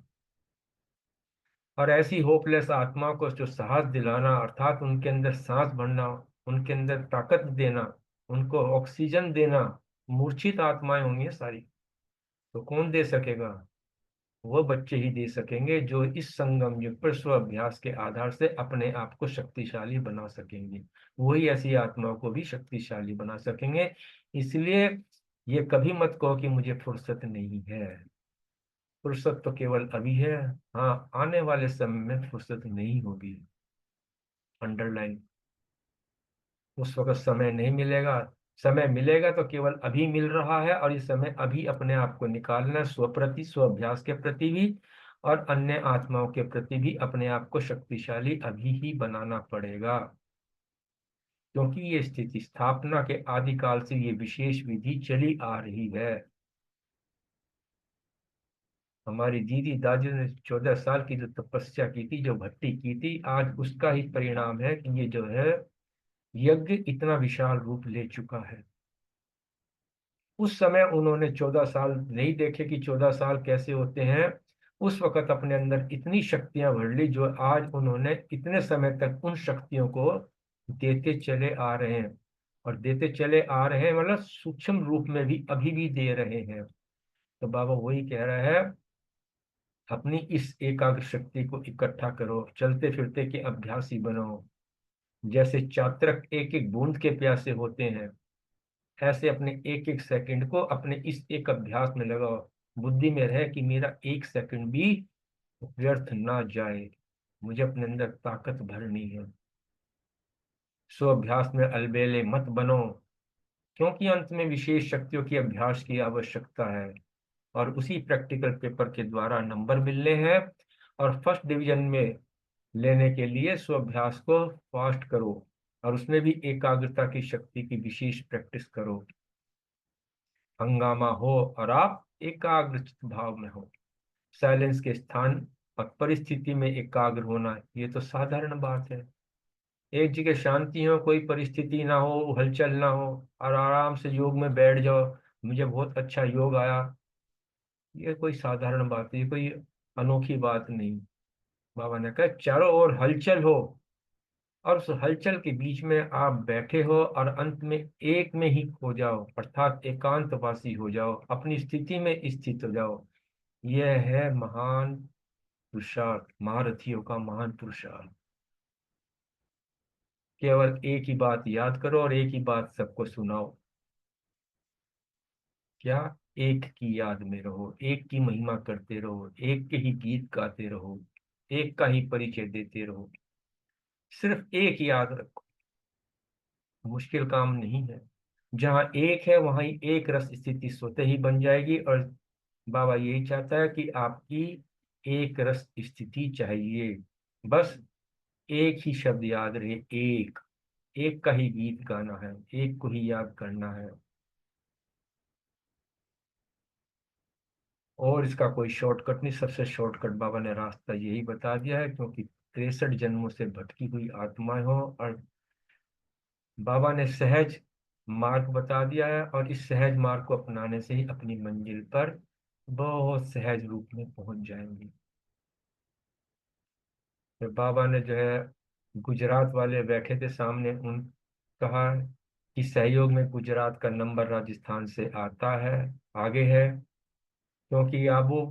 और ऐसी होपलेस आत्मा को जो साहस दिलाना, अर्थात उनके अंदर सांस भरना, उनके अंदर ताकत देना, उनको ऑक्सीजन देना, मूर्छित आत्माएं होंगी सारी, तो कौन दे सकेगा, वो बच्चे ही दे सकेंगे जो इस संगम युग पर स्व अभ्यास के आधार से अपने आप को शक्तिशाली बना सकेंगे, वही ऐसी आत्माओं को भी शक्तिशाली बना सकेंगे। इसलिए ये कभी मत कहो कि मुझे फुर्सत नहीं है, फुर्सत तो केवल अभी है, हाँ आने वाले समय में फुर्सत नहीं होगी, अंडरलाइन। उस वक्त समय नहीं मिलेगा, समय मिलेगा तो केवल अभी मिल रहा है, और ये समय अभी अपने आप को निकालना, स्वप्रति स्व अभ्यास के प्रति भी और अन्य आत्माओं के प्रति भी अपने आप को शक्तिशाली अभी ही बनाना पड़ेगा, क्योंकि ये स्थिति स्थापना के आदिकाल से ये विशेष विधि चली आ रही है। हमारी दीदी दादी ने 14 साल की जो तपस्या की थी, जो भक्ति की थी, आज उसका ही परिणाम है कि ये जो है यज्ञ इतना विशाल रूप ले चुका है। उस समय उन्होंने 14 साल नहीं देखे कि 14 साल कैसे होते हैं, उस वक्त अपने अंदर इतनी शक्तियां भर ली जो आज उन्होंने इतने समय तक उन शक्तियों को देते चले आ रहे हैं, और देते चले आ रहे हैं मतलब सूक्ष्म रूप में भी अभी भी दे रहे हैं। तो बाबा वही कह रहा है, अपनी इस एकाग्र शक्ति को इकट्ठा करो, चलते फिरते के अभ्यासी बनो, जैसे चातक एक एक बूंद के प्यासे होते हैं, ऐसे अपने एक एक सेकंड को अपने इस एक अभ्यास में लगाओ, बुद्धि में रहे कि मेरा एक सेकंड भी व्यर्थ ना जाए, मुझे अपने अंदर ताकत भरनी है। सो अभ्यास में अलबेले मत बनो, क्योंकि अंत में विशेष शक्तियों की अभ्यास की आवश्यकता है, और उसी प्रैक्टिकल पेपर के द्वारा नंबर मिलने हैं, और फर्स्ट डिवीजन में लेने के लिए स्वाभ्यास को फास्ट करो, और उसमें भी एकाग्रता की शक्ति की विशेष प्रैक्टिस करो। हंगामा हो और आप एकाग्र भाव में हो, साइलेंस के स्थान और परिस्थिति में एकाग्र होना, ये तो साधारण बात है। एक जगह शांति हो, कोई परिस्थिति ना हो, हलचल ना हो, और आराम से योग में बैठ जाओ, मुझे बहुत अच्छा योग आया, ये कोई साधारण बात है, ये कोई अनोखी बात नहीं। बाबा ने कहा चारों ओर हलचल हो, और उस हलचल के बीच में आप बैठे हो, और अंत में एक में ही खो जाओ, अर्थात एकांतवासी हो जाओ, अपनी स्थिति में स्थित हो जाओ। यह है महान पुरुषार्थ, महारथियों का महान पुरुषार्थ। केवल एक ही बात याद करो और एक ही बात सबको सुनाओ, क्या, एक की याद में रहो, एक की महिमा करते रहो, एक के ही गीत गाते रहो, एक का ही परिचय देते रहो, सिर्फ एक याद रखो, मुश्किल काम नहीं है। जहाँ एक है वहीं एक रस स्थिति स्वतः ही बन जाएगी, और बाबा यही चाहता है कि आपकी एक रस स्थिति चाहिए, बस एक ही शब्द याद रहे, एक, एक का ही गीत गाना है, एक को ही याद करना है। और इसका कोई शॉर्टकट नहीं, सबसे शॉर्टकट बाबा ने रास्ता यही बता दिया है, क्योंकि 63 जन्मों से भटकी हुई आत्माएं हो, और बाबा ने सहज मार्ग बता दिया है, और इस सहज मार्ग को अपनाने से ही अपनी मंजिल पर बहुत सहज रूप में पहुंच जाएंगे। तो बाबा ने जो है गुजरात वाले बैठे थे सामने, उन कहा कि सहयोग में गुजरात का नंबर राजस्थान से आता है, आगे है, क्योंकि आबू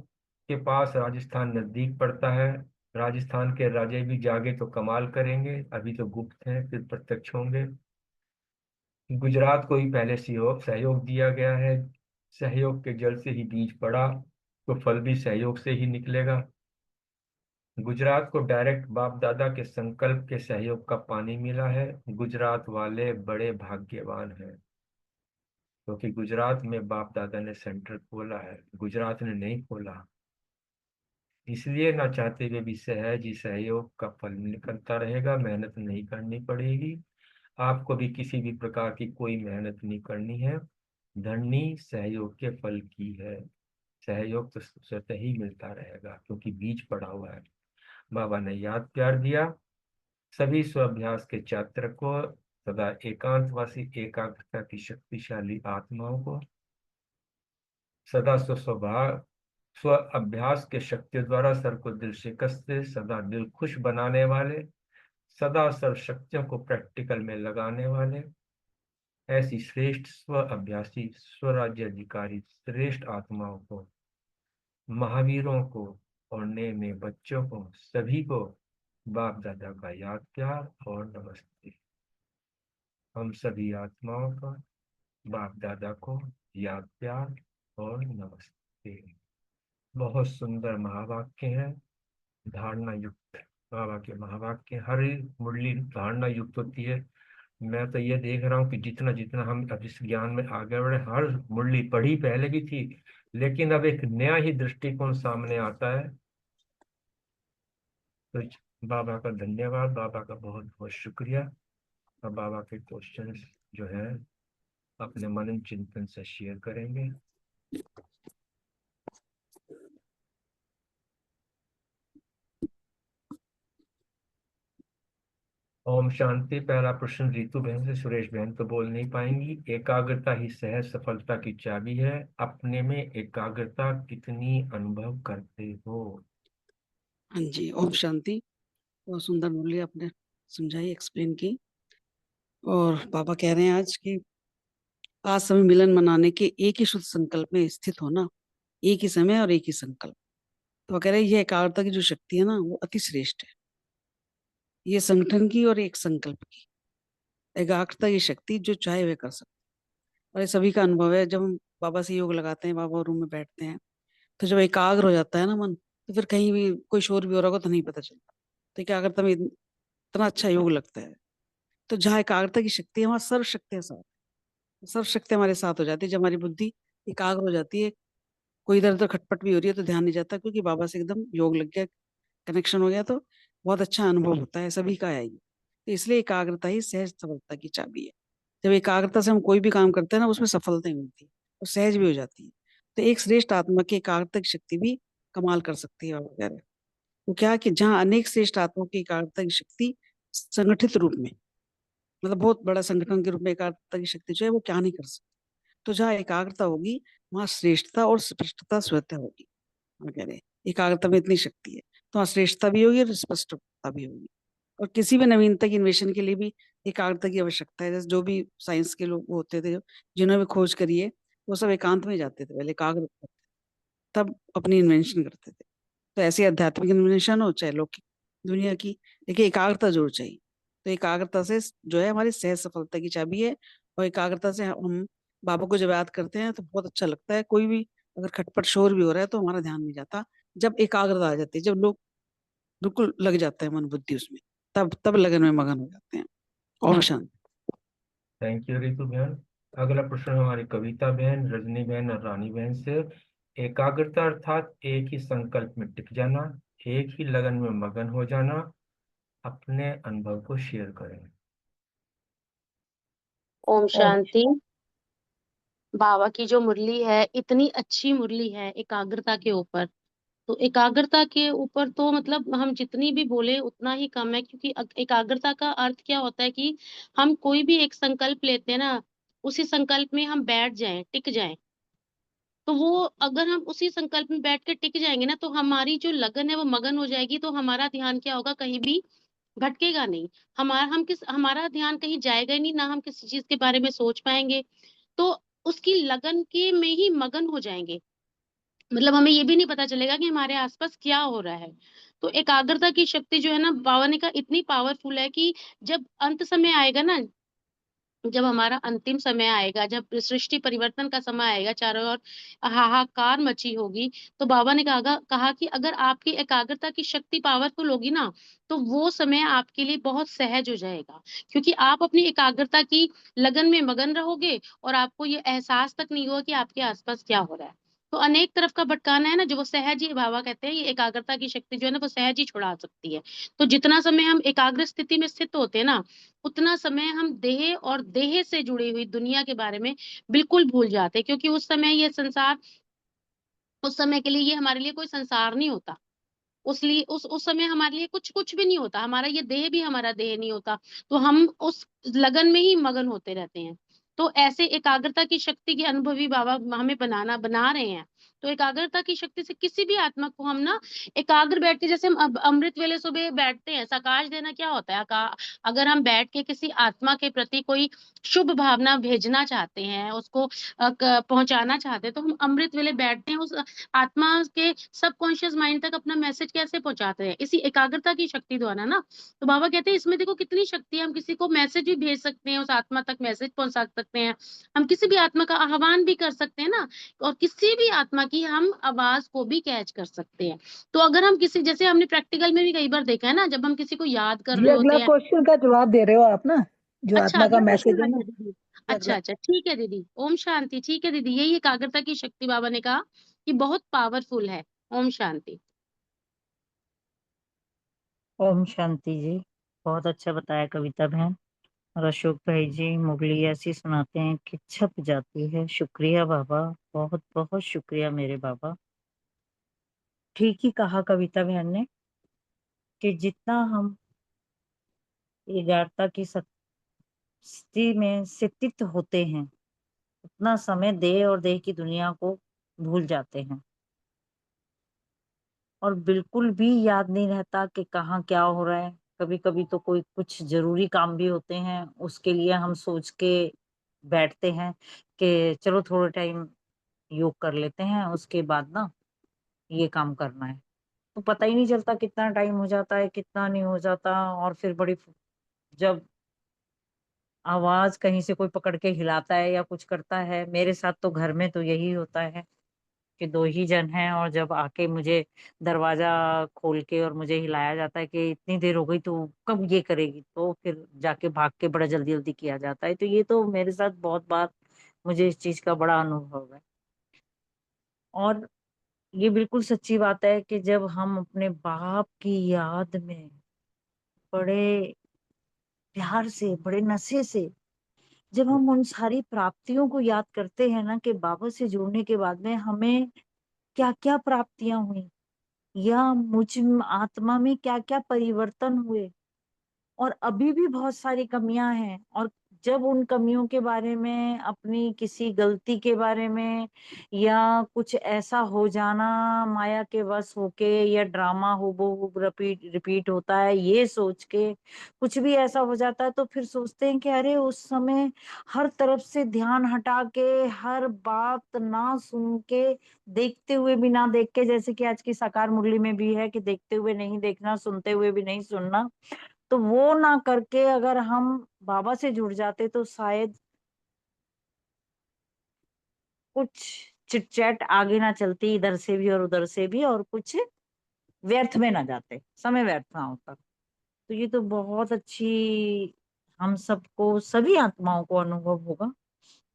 के पास राजस्थान नजदीक पड़ता है। राजस्थान के राजे भी जागे तो कमाल करेंगे, अभी तो गुप्त हैं, फिर प्रत्यक्ष होंगे। गुजरात को ही पहले सहयोग सहयोग दिया गया है, सहयोग के जल से ही बीज पड़ा, तो फल भी सहयोग से ही निकलेगा। गुजरात को डायरेक्ट बाप दादा के संकल्प के सहयोग का पानी मिला है। गुजरात वाले बड़े भाग्यवान हैं, क्योंकि गुजरात में बाप दादा ने सेंटर खोला है, गुजरात ने नहीं खोला। इसलिए ना चाहते हुए भी सहज ही सहयोग का फल निकलता रहेगा, मेहनत नहीं करनी पड़ेगी। आपको भी किसी भी प्रकार की कोई मेहनत नहीं करनी है, धरनी सहयोग के फल की है। सहयोग तो स्वतः ही मिलता रहेगा, क्योंकि बीज पड़ा हुआ है। बाबा ने याद प्यार दिया सभी स्वाभ्यास के छात्र को, सदा एकांतवासी एकाग्रता की शक्तिशाली आत्माओं को, सदा स्वभाव स्व अभ्यास के शक्ति द्वारा सर को दिल शिकस्त से सदा दिल खुश बनाने वाले, सदा सर्व शक्तियों को प्रैक्टिकल में लगाने वाले, ऐसी श्रेष्ठ स्व अभ्यासी स्वराज्य अधिकारी श्रेष्ठ आत्माओं को, महावीरों को और नए नए बच्चों को, सभी को बाप दादा का याद प्यार और नमस्ते। हम सभी आत्माओं का बाप दादा को याद प्यार और नमस्ते। बहुत सुंदर महावाक्य हैं, धारणा युक्त बाबा के महावाक्य। हर एक मुरली धारणा युक्त होती है। मैं तो ये देख रहा हूँ कि जितना जितना हम अब इस ज्ञान में आगे बढ़े, हर मुरली पढ़ी पहले भी थी, लेकिन अब एक नया ही दृष्टिकोण सामने आता है। तो बाबा का धन्यवाद, बाबा का बहुत बहुत शुक्रिया। अब बाबा के क्वेश्चंस जो है अपने मनन चिंतन से शेयर करेंगे। ओम शांति। पहला प्रश्न रितु बहन से, सुरेश बहन तो बोल नहीं पाएंगी। एकाग्रता ही सहज सफलता की चाबी है, अपने में एकाग्रता कितनी अनुभव करते हो? हाँ जी, ओम शांति। बहुत सुंदर मुरली आपने समझाई, एक्सप्लेन की। और बाबा कह रहे हैं आज कि आज समय मिलन मनाने के एक ही शुद्ध संकल्प में स्थित होना, एक ही समय और एक ही संकल्प। तो वो कह रहे हैं ये एकाग्रता की जो शक्ति है ना, वो अति श्रेष्ठ है। ये संगठन की और एक संकल्प की एकाग्रता की शक्ति जो चाहे वह कर सकते। और ये सभी का अनुभव है, जब हम बाबा से योग लगाते हैं, बाबा रूम में बैठते हैं, तो जब एकाग्र हो जाता है ना मन, तो फिर कहीं भी कोई शोर भी हो रहा होगा तो नहीं पता चलता। तो एकाग्रता में इतना अच्छा योग लगता है। तो जहाँ एकाग्रता की शक्ति है, वहाँ सर्व शक्तियां साथ, सर्व शक्ति हमारे साथ हो जाती है। जब हमारी बुद्धि एकाग्र हो जाती है, कोई इधर उधर खटपट भी हो रही है तो ध्यान नहीं जाता, क्योंकि बाबा से एकदम योग लग गया, कनेक्शन हो गया, तो बहुत अच्छा अनुभव होता है। सभी का है ये। तो इसलिए एकाग्रता ही सहज सफलता की चाबी है। जब एकाग्रता से हम कोई भी काम करते हैं ना, उसमें सफलता ही मिलती है और सहज भी हो जाती है। तो एक श्रेष्ठ आत्मा की एकाग्रता की शक्ति भी कमाल कर सकती है बाबा कह रहे हैं। वो क्या कि जहाँ अनेक श्रेष्ठ आत्माओं की एकाग्रता की शक्ति संगठित रूप में, मतलब बहुत बड़ा संगठन के रूप में एकाग्रता की शक्ति जो है वो क्या नहीं कर सकती। तो जहाँ एकाग्रता होगी वहाँ श्रेष्ठता और स्पष्टता स्वतः होगी। हम कह रहे हैं एकाग्रता में इतनी शक्ति है, तो वहाँ श्रेष्ठता भी होगी और स्पष्टता भी होगी। और किसी भी नवीनता की इन्वेशन के लिए भी एकाग्रता की आवश्यकता है। जैसे जो भी साइंस के लोग होते थे, जिन्होंने भी खोज करी है, वो सब एकांत में जाते थे, पहले एकाग्र होते थे, तब अपनी इन्वेंशन करते थे। तो ऐसी आध्यात्मिक इन्वेंशन हो चाहे लौकिक दुनिया की, लेकिन एकाग्रता जरूर चाहिए। तो एकाग्रता से जो है हमारी सहज सफलता की चाबी है। और एकाग्रता से हम बाबा को जब याद करते हैं तो बहुत अच्छा लगता है। कोई भी अगर खटपट शोर भी हो रहा है तो हमारा ध्यान नहीं जाता। जब एकाग्रता आ जाती है, जब लोग बिल्कुल लग जाता है मन बुद्धि उसमें, तब लगन में मगन हो जाते हैं। ओम शांति। थैंक यू रितु बहन। अगला प्रश्न हमारी कविता बहन, रजनी बहन और रानी बहन से। एकाग्रता अर्थात एक ही संकल्प में टिक जाना, एक ही लगन में मगन हो जाना। अपने अनुभव को शेयर करें। ओम ओम शांति। बाबा की जो मुरली है इतनी अच्छी मुरली है एकाग्रता के ऊपर। तो एकाग्रता के ऊपर तो मतलब हम जितनी भी बोले उतना ही कम है, क्योंकि एकाग्रता का अर्थ क्या होता है कि हम कोई भी एक संकल्प लेते हैं ना, उसी संकल्प में हम बैठ जाएं, टिक जाएं। तो वो अगर हम उसी संकल्प में बैठ के टिक जाएंगे ना, तो हमारी जो लगन है वो मगन हो जाएगी। तो हमारा ध्यान क्या होगा, कहीं भी भटकेगा नहीं। हमारा ध्यान कहीं जाएगा ही नहीं, ना हम किसी चीज के बारे में सोच पाएंगे। तो उसकी लगन के में ही मगन हो जाएंगे। मतलब हमें ये भी नहीं पता चलेगा कि हमारे आसपास क्या हो रहा है। तो एकाग्रता की शक्ति जो है ना, बाबा ने कहा इतनी पावरफुल है कि जब अंत समय आएगा ना, जब हमारा अंतिम समय आएगा, जब सृष्टि परिवर्तन का समय आएगा, चारों ओर हाहाकार मची होगी, तो बाबा ने कहा कि अगर आपकी एकाग्रता की शक्ति पावरफुल होगी ना, तो वो समय आपके लिए बहुत सहज हो जाएगा। क्योंकि आप अपनी एकाग्रता की लगन में मगन रहोगे और आपको ये एहसास तक नहीं होगा कि आपके आसपास क्या हो रहा है। तो अनेक तरफ का भटकाना है ना, जो वो सहज ही, बाबा कहते हैं ये एकाग्रता की शक्ति जो है ना, वो सहज ही छुड़ा सकती है। तो जितना समय हम एकाग्र स्थिति में स्थित होते हैं ना, उतना समय हम देह और देह से जुड़ी हुई दुनिया के बारे में बिल्कुल भूल जाते हैं। क्योंकि उस समय के लिए ये हमारे लिए कोई संसार नहीं होता। उस समय हमारे लिए कुछ कुछ भी नहीं होता, हमारा ये देह भी हमारा देह नहीं होता। तो हम उस लगन में ही मगन होते रहते हैं। तो ऐसे एकाग्रता की शक्ति के अनुभवी बाबा हमें बना रहे हैं। तो एकाग्रता की शक्ति से किसी भी आत्मा को हम ना एकाग्र बैठ के, जैसे हम अब अमृत वेले सुबह बैठते हैं, सकाश देना क्या होता है, अगर हम बैठ के किसी आत्मा के प्रति कोई शुभ भावना भेजना चाहते हैं, उसको पहुंचाना चाहते हैं, तो हम अमृत वेले बैठते हैं, उस आत्मा के सबकॉन्शियस माइंड तक अपना मैसेज कैसे पहुंचाते हैं, इसी एकाग्रता की शक्ति द्वारा ना। तो बाबा कहते हैं इसमें देखो कितनी शक्ति है, हम किसी को मैसेज भी भेज सकते हैं, उस आत्मा तक मैसेज पहुंचा सकते हैं, हम किसी भी आत्मा का आह्वान भी कर सकते हैं ना, और किसी भी आत्मा की हम आवाज को भी कैच कर सकते हैं। तो अगर हम किसी, जैसे हमने प्रैक्टिकल में भी कई बार देखा है ना, जब हम किसी को याद कर जी रहे अगला होते हैं। क्वेश्चन का जवाब दे रहे हो आप ना, जो अच्छा, आत्मा का अगला मैसेज क्वेश्चन आ है ना, गया दीदी। ये अच्छा अगला। अच्छा, ठीक है दीदी, ओम शांति। ठीक है दीदी, यही एकाग्रता की शक्ति बाबा ने कहा कि बहुत पावरफुल है। ओम शांति। ओम शांति जी। बहुत अच्छा बताया कविता बहन। और अशोक भाई जी मुरली ऐसी सुनाते हैं कि छप जाती है। शुक्रिया बाबा, बहुत बहुत शुक्रिया मेरे बाबा। ठीक ही कहा कविता बहन ने कि जितना हम एकाग्रता की स्थिति में स्थित होते हैं, उतना समय देह और देह की दुनिया को भूल जाते हैं और बिल्कुल भी याद नहीं रहता कि कहाँ क्या हो रहा है। कभी कभी तो कोई कुछ जरूरी काम भी होते हैं, उसके लिए हम सोच के बैठते हैं कि चलो थोड़ा टाइम योग कर लेते हैं, उसके बाद ना ये काम करना है। तो पता ही नहीं चलता कितना टाइम हो जाता है, कितना नहीं हो जाता। और फिर जब आवाज कहीं से कोई पकड़ के हिलाता है या कुछ करता है, मेरे साथ तो घर में तो यही होता है कि दो ही जन हैं, और जब आके मुझे दरवाजा खोल के और मुझे हिलाया जाता है कि इतनी देर हो गई तो कब ये करेगी, तो फिर जाके भाग के बड़ा जल्दी जल्दी किया जाता है। तो ये तो मेरे साथ बहुत बार मुझे इस चीज का बड़ा अनुभव है। और ये बिल्कुल सच्ची बात है कि जब हम अपने बाप की याद में बड़े प्यार से, बड़े नशे से, जब हम उन सारी प्राप्तियों को याद करते हैं ना, कि बाबा से जुड़ने के बाद में हमें क्या क्या प्राप्तियां हुई या आत्मा में क्या क्या परिवर्तन हुए, और अभी भी बहुत सारी कमियां हैं। और जब उन कमियों के बारे में, अपनी किसी गलती के बारे में, या कुछ ऐसा हो जाना माया के वश होके, या ड्रामा हुबहू रिपीट रिपीट होता है, ये सोच के कुछ भी ऐसा हो जाता है, तो फिर सोचते हैं कि अरे उस समय हर तरफ से ध्यान हटा के, हर बात ना सुन के, देखते हुए भी ना देख के, जैसे कि आज की साकार मुरली में भी है कि देखते हुए नहीं देखना, सुनते हुए भी नहीं सुनना, तो वो ना करके अगर हम बाबा से जुड़ जाते तो शायद कुछ चिटचैट आगे ना चलती, इधर से भी और उधर से भी, और कुछ व्यर्थ में ना जाते, समय व्यर्थ ना होता। तो ये तो बहुत अच्छी हम सबको, सभी आत्माओं को अनुभव होगा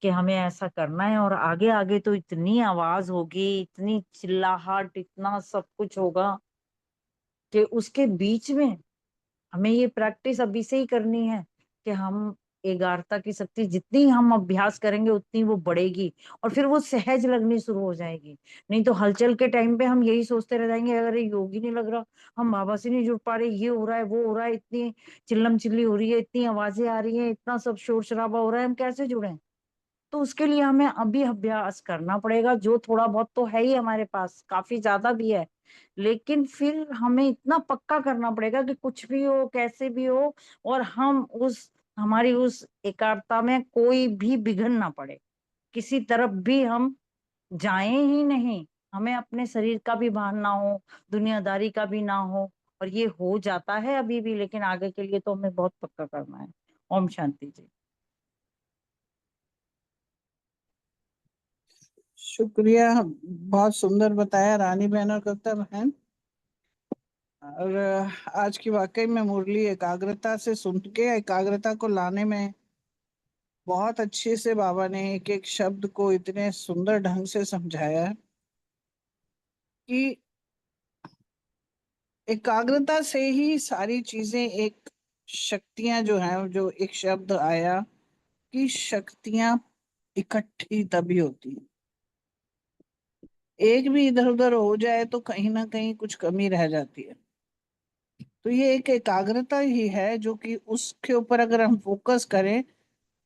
कि हमें ऐसा करना है। और आगे आगे तो इतनी आवाज होगी, इतनी चिल्लाहट, इतना सब कुछ होगा कि उसके बीच में हमें ये प्रैक्टिस अभी से ही करनी है कि हम एकाग्रता की शक्ति जितनी हम अभ्यास करेंगे उतनी वो बढ़ेगी और फिर वो सहज लगनी शुरू हो जाएगी। नहीं तो हलचल के टाइम पे हम यही सोचते रह जाएंगे, अरे योग ही नहीं लग रहा, हम बाबा से नहीं जुड़ पा रहे, ये हो रहा है वो हो रहा है, इतनी चिल्लम चिल्ली हो रही है, इतनी आवाजें आ रही है, इतना सब शोर शराबा हो रहा है, हम कैसे जुड़े? तो उसके लिए हमें अभी अभ्यास करना पड़ेगा, जो थोड़ा बहुत तो है ही हमारे पास, काफी ज्यादा भी है, लेकिन फिर हमें इतना पक्का करना पड़ेगा कि कुछ भी हो कैसे भी हो और हम उस हमारी उस एकाग्रता में कोई भी विघ्न ना पड़े, किसी तरफ भी हम जाएं ही नहीं, हमें अपने शरीर का भी भान ना हो, दुनियादारी का भी ना हो। और ये हो जाता है अभी भी, लेकिन आगे के लिए तो हमें बहुत पक्का करना है। ओम शांति जी। शुक्रिया, बहुत सुंदर बताया रानी बहन और कविता बहन। और आज की वाकई में मुरली एकाग्रता से सुन के एकाग्रता को लाने में बहुत अच्छे से बाबा ने एक एक शब्द को इतने सुंदर ढंग से समझाया है कि एकाग्रता से ही सारी चीजें, एक शक्तियां जो हैं, जो एक शब्द आया कि शक्तियां इकट्ठी तभी होती हैं। एक भी इधर उधर हो जाए तो कहीं ना कहीं कुछ कमी रह जाती है। तो ये एक एकाग्रता ही है जो कि उसके ऊपर अगर हम फोकस करें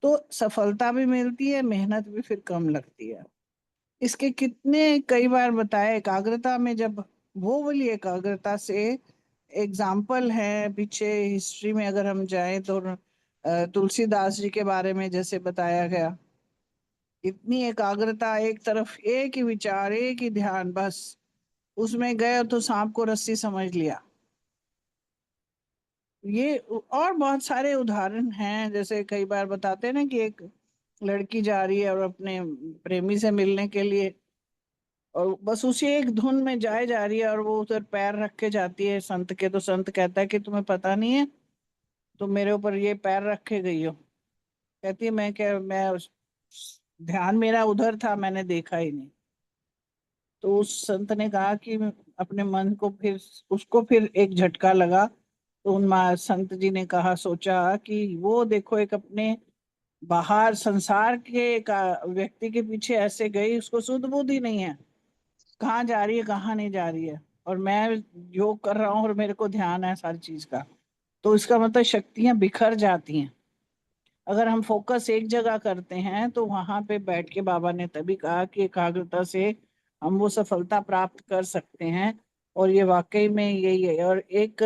तो सफलता भी मिलती है, मेहनत भी फिर कम लगती है। इसके कितने कई बार बताया एकाग्रता में, जब वो वाली एकाग्रता से एग्जाम्पल है पीछे हिस्ट्री में अगर हम जाएं तो तुलसीदास जी के बारे में जैसे बताया गया, इतनी एकाग्रता, एक तरफ एक ही विचार, एक ही ध्यान, बस उसमें गए तो सांप को रस्सी समझ लिया। ये और बहुत सारे उदाहरण हैं, जैसे कई बार बताते हैं ना कि एक लड़की जा रही है और अपने प्रेमी से मिलने के लिए, और बस उसी एक धुन में जाए जा रही है और वो उधर पैर रख के जाती है संत के, तो संत कहता है कि तुम्हें पता नहीं है तुम मेरे ऊपर ये पैर रख के गई हो। कहती है मैं क्या, ध्यान मेरा उधर था, मैंने देखा ही नहीं। तो उस संत ने कहा कि अपने मन को फिर, उसको फिर एक झटका लगा। तो उन संत जी ने कहा, सोचा कि वो देखो एक अपने बाहर संसार के एक व्यक्ति के पीछे ऐसे गई, उसको सुध बुध ही नहीं है कहाँ जा रही है कहाँ नहीं जा रही है, और मैं योग कर रहा हूँ और मेरे को ध्यान है सारी चीज का। तो इसका मतलब शक्तियां बिखर जाती हैं। अगर हम फोकस एक जगह करते हैं तो वहां पे बैठ के, बाबा ने तभी कहा कि एकाग्रता से हम वो सफलता प्राप्त कर सकते हैं। और ये वाकई में यही है। और एक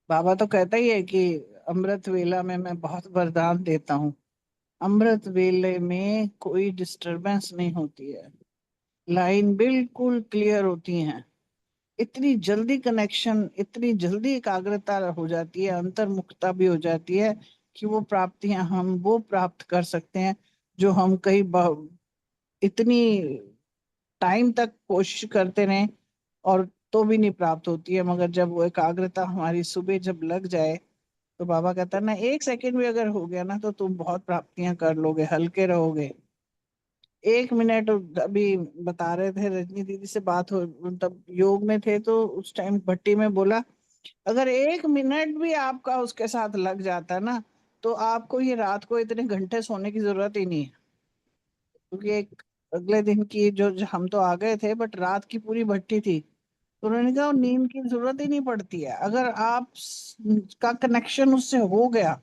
बाबा तो कहता ही है कि अमृत वेला में मैं बहुत वरदान देता हूँ। अमृत वेले में कोई डिस्टरबेंस नहीं होती है, लाइन बिल्कुल क्लियर होती हैं, इतनी जल्दी कनेक्शन, इतनी जल्दी एकाग्रता हो जाती है, अंतर्मुखता भी हो जाती है कि वो प्राप्तियां हम वो प्राप्त कर सकते हैं जो हम कई इतनी टाइम तक कोशिश करते रहे और तो भी नहीं प्राप्त होती है। मगर जब वो एकाग्रता हमारी सुबह जब लग जाए तो बाबा कहता है ना, एक सेकंड भी अगर हो गया ना तो तुम बहुत प्राप्तियां कर लोगे, हल्के रहोगे। एक मिनट, अभी बता रहे थे रजनी दीदी से बात हो, मतलब योग में थे तो उस टाइम भट्टी में बोला, अगर एक मिनट भी आपका उसके साथ लग जाता है ना तो आपको ये रात को इतने घंटे सोने की जरूरत ही नहीं है। क्योंकि एक अगले दिन की जो हम तो आ गए थे बट रात की पूरी भट्टी थी, तो उन्होंने कहा नींद की जरूरत ही नहीं पड़ती है। अगर आप का कनेक्शन उससे हो गया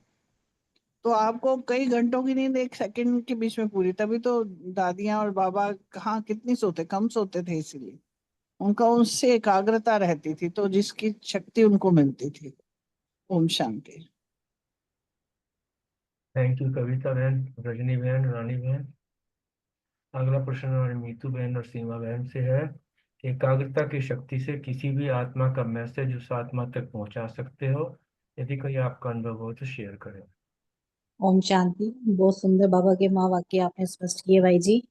तो आपको कई घंटों की नींद एक सेकंड के बीच में पूरी। तभी तो दादियां और बाबा कहाँ कितनी सोते, कम सोते थे, इसीलिए उनका उससे एकाग्रता रहती थी तो जिसकी शक्ति उनको मिलती थी। ओम शांति। थैंक यू कविता बहन, रजनी बहन, रानी बहन। अगला प्रश्न हमारी मीतू बहन और सीमा बहन से है। एकाग्रता की शक्ति से किसी भी आत्मा का मैसेज उस आत्मा तक पहुंचा सकते हो? यदि कोई आपका अनुभव हो तो शेयर करें। ओम शांति। बहुत सुंदर बाबा के महावाक्य आपने स्पष्ट किए भाई जी।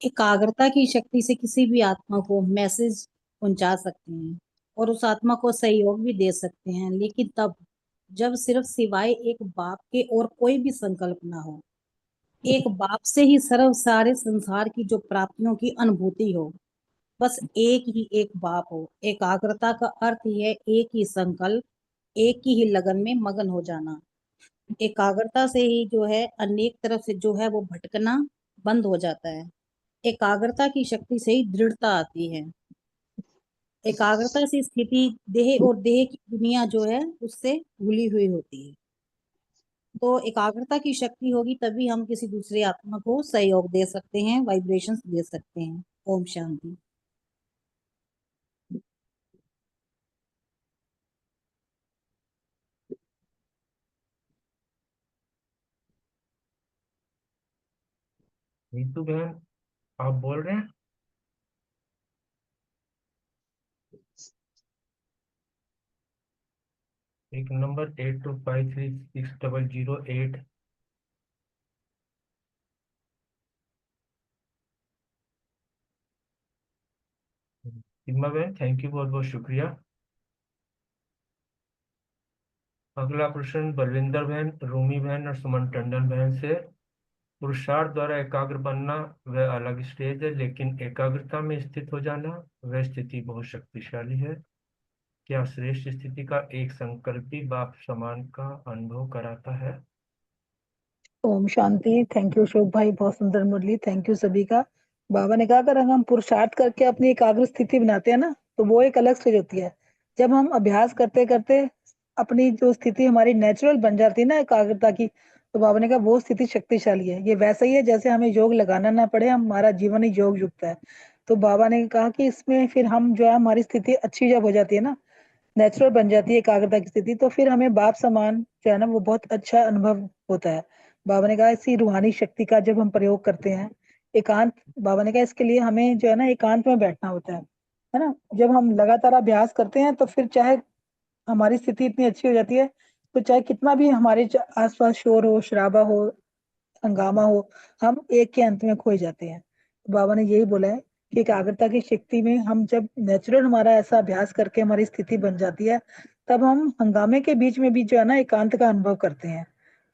एकाग्रता की शक्ति से किसी भी आत्मा को मैसेज पहुंचा सकते हैं और उस आत्मा को सहयोग भी दे सकते हैं, लेकिन तब जब सिर्फ सिवाय एक बाप के और कोई भी संकल्प ना हो, एक बाप से ही सर्व सारे संसार की जो प्राप्तियों की अनुभूति हो, बस एक ही एक बाप हो। एकाग्रता का अर्थ ही है एक ही संकल्प, एक ही लगन में मगन हो जाना। एकाग्रता से ही जो है अनेक तरफ से जो है वो भटकना बंद हो जाता है। एकाग्रता की शक्ति से ही दृढ़ता आती है। एकाग्रता से स्थिति देह और देह की दुनिया जो है उससे भूली हुई होती है। तो एकाग्रता की शक्ति होगी तभी हम किसी दूसरे आत्मा को सहयोग दे सकते हैं, वाइब्रेशंस दे सकते हैं। ओम शांति। नीतू बहन, आप बोल रहे हैं? एक नंबर 82536008। सीमा बहन, थैंक यू, बहुत बहुत शुक्रिया। अगला प्रश्न बलविंदर बहन, रूमी बहन और सुमन टंडन बहन से। पुरुषार्थ द्वारा एकाग्र बनना वह अलग स्टेज है, लेकिन एकाग्रता में स्थित हो जाना वह स्थिति बहुत शक्तिशाली है। क्या श्रेष्ठ स्थिति का एक संकल्पी बाप समान का अनुभव कराता है? ओम शांति। थैंक यू अशोक भाई, बहुत सुंदर मुरली, थैंक यू सभी का। बाबा ने कहा अगर हम पुरुषार्थ करके अपनी एकाग्र स्थिति बनाते हैं ना तो वो एक अलग स्टेज होती है। जब हम अभ्यास करते करते अपनी जो स्थिति हमारी नेचुरल बन जाती है ना एकाग्रता की, तो बाबा ने कहा वो स्थिति शक्तिशाली है। ये वैसा ही है जैसे हमें योग लगाना ना पड़े, हमारा जीवन ही योग युक्त है। तो बाबा ने कहा कि इसमें फिर हम जो है हमारी स्थिति अच्छी जब हो जाती है ना, नेचुरल बन जाती है एकाग्रता की स्थिति, तो फिर हमें बाप समान जो है ना वो बहुत अच्छा अनुभव होता है। बाबा ने कहा इसी रूहानी शक्ति का जब हम प्रयोग करते हैं एकांत, बाबा ने कहा इसके लिए हमें जो है ना एकांत में बैठना होता है ना। जब हम लगातार अभ्यास करते हैं तो फिर चाहे हमारी स्थिति इतनी अच्छी हो जाती है, तो चाहे कितना भी हमारे आसपास शोर हो, शराबा हो, हंगामा हो, हम एक के अंत में खो जाते हैं। तो बाबा ने यही बोला है कि एकाग्रता की शक्ति में हम जब नेचुरल हमारा ऐसा अभ्यास करके हमारी स्थिति बन जाती है, तब हम हंगामे के बीच में भी जो है ना एकांत का अनुभव करते हैं।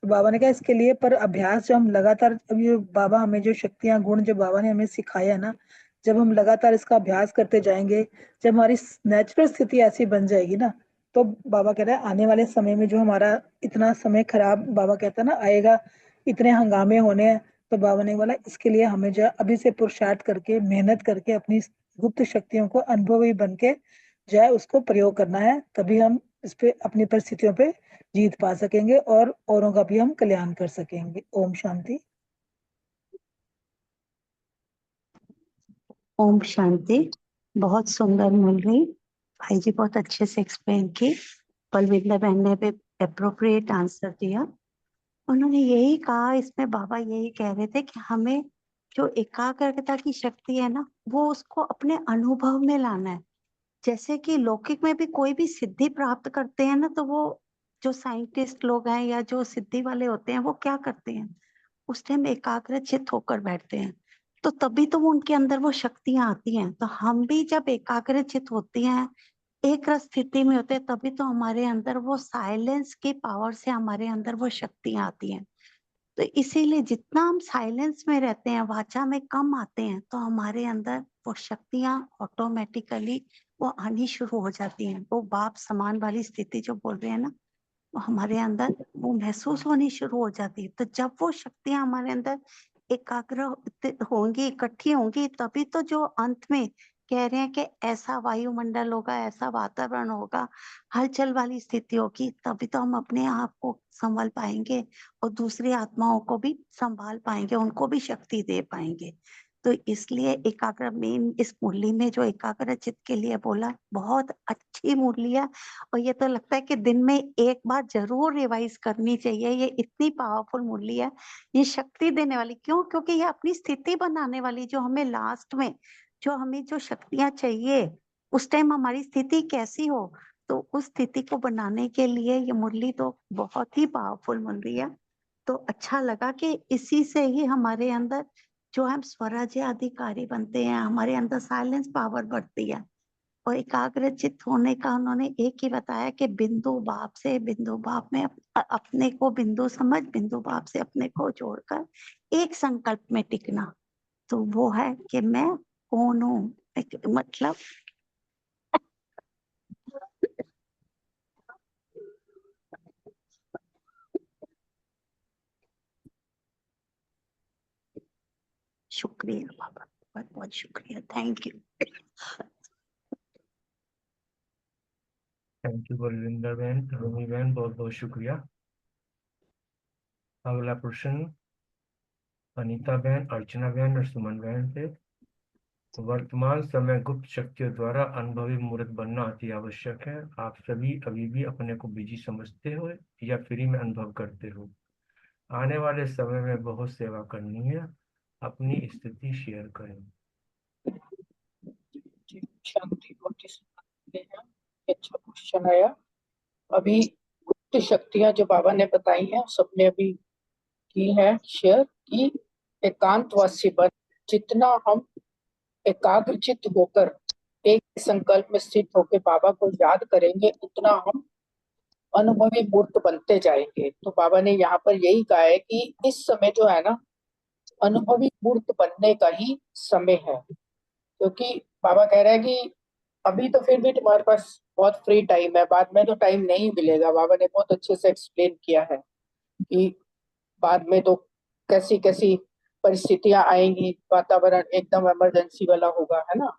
तो बाबा ने कहा इसके लिए पर अभ्यास जो हम लगातार, अब ये बाबा हमें जो शक्तियां गुण जो बाबा ने हमें सिखाया है ना, जब हम लगातार इसका अभ्यास करते जाएंगे, जब हमारी नेचुरल स्थिति ऐसी बन जाएगी ना, तो बाबा कह रहे हैं आने वाले समय में जो हमारा इतना समय खराब बाबा कहता है ना आएगा, इतने हंगामे होने हैं, तो बाबा ने बोला इसके लिए हमें जो है अभी से पुरुषार्थ करके मेहनत करके अपनी गुप्त शक्तियों को अनुभवी बन के जो है उसको प्रयोग करना है, तभी हम इस पे अपनी परिस्थितियों पे जीत पा सकेंगे और औरों का भी हम कल्याण कर सकेंगे। ओम शांति। ओम शांति। बहुत सुंदर मुरली, भाई जी बहुत अच्छे से एक्सप्लेन की। बलविंदर बहन ने भी अप्रोप्रिएट आंसर दिया। उन्होंने यही कहा, इसमें बाबा यही कह रहे थे कि हमें जो एकाग्रता की शक्ति है ना वो उसको अपने अनुभव में लाना है। जैसे कि लौकिक में भी कोई भी सिद्धि प्राप्त करते हैं ना, तो वो जो साइंटिस्ट लोग हैं या जो सिद्धि वाले होते हैं वो क्या करते हैं, उस टाइम एकाग्रचित होकर बैठते हैं, तो तभी तो वो उनके अंदर वो शक्तियां आती हैं। तो हम भी जब एकाग्रचित होते हैं, एक रस स्थिति में होते हैं, तभी तो हमारे अंदर वो साइलेंस की पावर से हमारे अंदर वो शक्तियां आती हैं। तो इसीलिए जितना हम साइलेंस में रहते हैं, वाचा में कम आते हैं, तो हमारे अंदर वो शक्तियां ऑटोमेटिकली वो आनी शुरू हो जाती हैं। वो बाप समान वाली स्थिति जो बोल रहे हैं ना, वो हमारे अंदर वो महसूस होनी शुरू हो जाती है। तो जब वो शक्तियां हमारे अंदर एकाग्र होंगी, इकट्ठी होंगी, तभी तो जो अंत में कह रहे हैं कि ऐसा वायुमंडल होगा, ऐसा वातावरण होगा, हलचल वाली स्थिति होगी, तभी तो हम अपने आप को संभाल पाएंगे और दूसरी आत्माओं को भी संभाल पाएंगे, उनको भी शक्ति दे पाएंगे। तो इसलिए एकाग्र मेन इस मुरली में जो एकाग्र चित्त के लिए बोला, बहुत अच्छी मुरली है। और ये तो लगता है कि दिन में एक बार जरूर रिवाइज करनी चाहिए। ये इतनी पावरफुल मुरली है, ये शक्ति देने वाली। क्यों? क्योंकि ये अपनी स्थिति बनाने वाली, जो हमें लास्ट में जो हमें जो शक्तियां चाहिए, उस टाइम हमारी स्थिति कैसी हो, तो उस स्थिति को बनाने के लिए ये मुरली तो बहुत ही पावरफुल मुरली है। तो अच्छा लगा कि इसी से ही हमारे अंदर जो हम स्वराज्य अधिकारी बनते हैं, हमारे अंदर साइलेंस पावर बढ़ती है। और एकाग्रचित होने का उन्होंने एक ही बताया कि बिंदु बाप से बिंदु बाप में अपने को बिंदु समझ, बिंदु बाप से अपने को जोड़कर एक संकल्प में टिकना। तो वो है कि मैं कौन हूँ, मतलब शुक्रिया बाबा, बहुत बहुत शुक्रिया, thank you. Thank you Balwinder बहन, रोमी बहन, बहुत बहुत शुक्रिया। अगला प्रश्न अनीता बहन, अर्चना बहन और सुमन बहन से। वर्तमान समय गुप्त शक्तियों द्वारा अनुभवी मूर्त बनना अति आवश्यक है। आप सभी अभी भी अपने को बिजी समझते हो या फ्री में अनुभव करते हो? आने वाले समय में बहुत सेवा करनी है, अपनी स्थिति शेयर करें। शांति बहुत ही सुंदर है, अच्छा क्वेश्चन आया। अभी गुप्त शक्तियां जो बाबा ने बताई हैं सबने अभी की है शेयर की। एकांतवासी बन, जितना हम एकाग्रचित होकर एक संकल्प में स्थित होकर बाबा को याद करेंगे उतना हम अनुभवी मूर्त बनते जाएंगे। तो बाबा ने यहाँ पर यही कहा है कि इस समय जो है ना अनुभवी मूर्त बनने का ही समय है, क्योंकि बाबा कह रहे हैं कि अभी तो फिर भी तुम्हारे पास बहुत फ्री टाइम है, बाद में तो टाइम नहीं मिलेगा। बाबा ने बहुत अच्छे से एक्सप्लेन किया है कि बाद में तो कैसी कैसी परिस्थितियां आएंगी, वातावरण एकदम इमरजेंसी वाला होगा, है ना।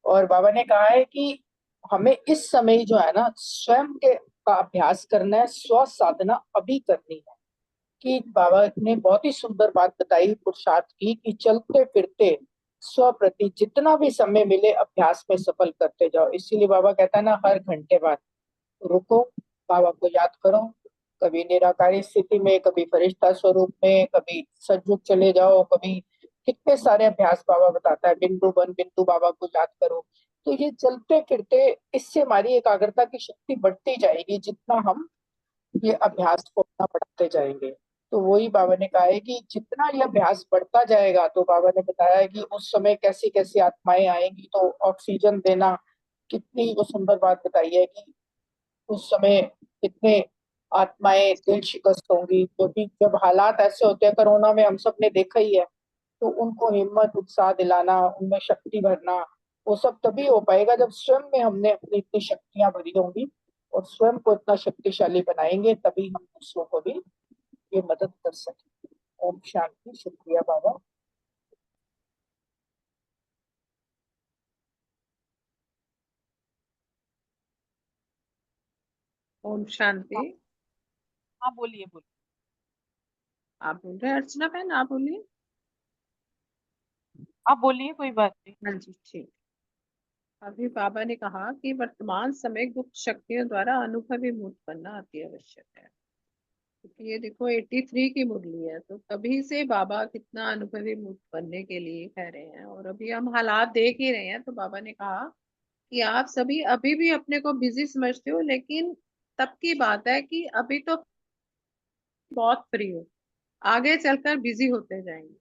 और बाबा ने कहा है कि हमें इस समय जो है ना स्वयं के का अभ्यास करना है, स्व साधना अभी करनी है। कि बाबा ने बहुत ही सुंदर बात बताई पुरुषार्थ की कि चलते फिरते स्व प्रति जितना भी समय मिले अभ्यास में सफल करते जाओ। इसीलिए बाबा कहता है ना हर घंटे बाद रुको, बाबा को याद करो, कभी निराकारी स्थिति में, कभी फरिश्ता स्वरूप में, कभी सज्जुग चले जाओ, कभी कितने सारे अभ्यास बाबा बताता है। बिंदु बन बिंदु बाबा को याद करो। तो ये चलते फिरते इससे हमारी एकाग्रता की शक्ति बढ़ती जाएगी जितना हम ये अभ्यास को अपना बढ़ाते जाएंगे। तो वही बाबा ने कहा है कि जितना ये अभ्यास बढ़ता जाएगा, तो बाबा ने बताया है कि उस समय कैसी कैसी आत्माएं आएंगी, तो ऑक्सीजन देना, कितनी वो सुंदर बात बताई है कि उस समय कितने आत्माएं दिल शिकस्त होंगी, क्योंकि जब हालात ऐसे होते हैं, कोरोना में हम सब ने देखा ही है, तो उनको हिम्मत उत्साह दिलाना, उनमें शक्ति भरना, वो सब तभी हो पाएगा जब स्वयं में हमने अपनी इतनी शक्तियां भरी होंगी और स्वयं को इतना शक्तिशाली बनाएंगे, तभी हम दूसरों को भी ये मदद कर सकें। ओम शांति। शुक्रिया बाबा। ओम शांति। हाँ बोलिए बोलिए। आप बोल रहे हैं अर्चना बहन, आप बोलिए। आप बोलिए, कोई बात नहीं। हाँ जी ठीक। अभी बाबा ने कहा कि वर्तमान समय गुप्त शक्तियों द्वारा अनुभवी मूर्त बनना अति आवश्यक है। क्योंकि ये देखो 83 की मुरली है, तो तभी से बाबा कितना अनुभवी मूर्त बनने के लिए कह रहे हैं, और अभी हम हालात देख ही रहे हैं। तो बाबा ने कहा कि आप सभी अभी भी अपने को बिजी समझते हो, लेकिन तब की बात है कि अभी तो बहुत फ्री हो, आगे चलकर बिजी होते जाएंगे।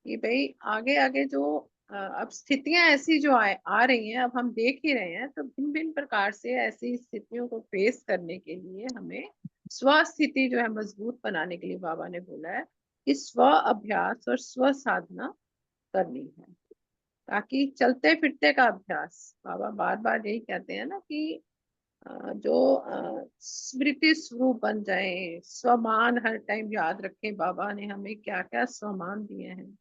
कि भाई आगे आगे जो अब स्थितियां ऐसी जो आ रही हैं, अब हम देख ही रहे हैं, तो भिन्न भिन्न प्रकार से ऐसी स्थितियों को फेस करने के लिए हमें स्व स्थिति जो है मजबूत बनाने के लिए बाबा ने बोला है कि स्व अभ्यास और स्व साधना करनी है, ताकि चलते फिरते का अभ्यास। बाबा बार बार यही कहते हैं ना कि जो स्मृति स्वरूप बन जाए, स्वमान हर टाइम याद रखें। बाबा ने हमें क्या क्या स्वमान दिए हैं,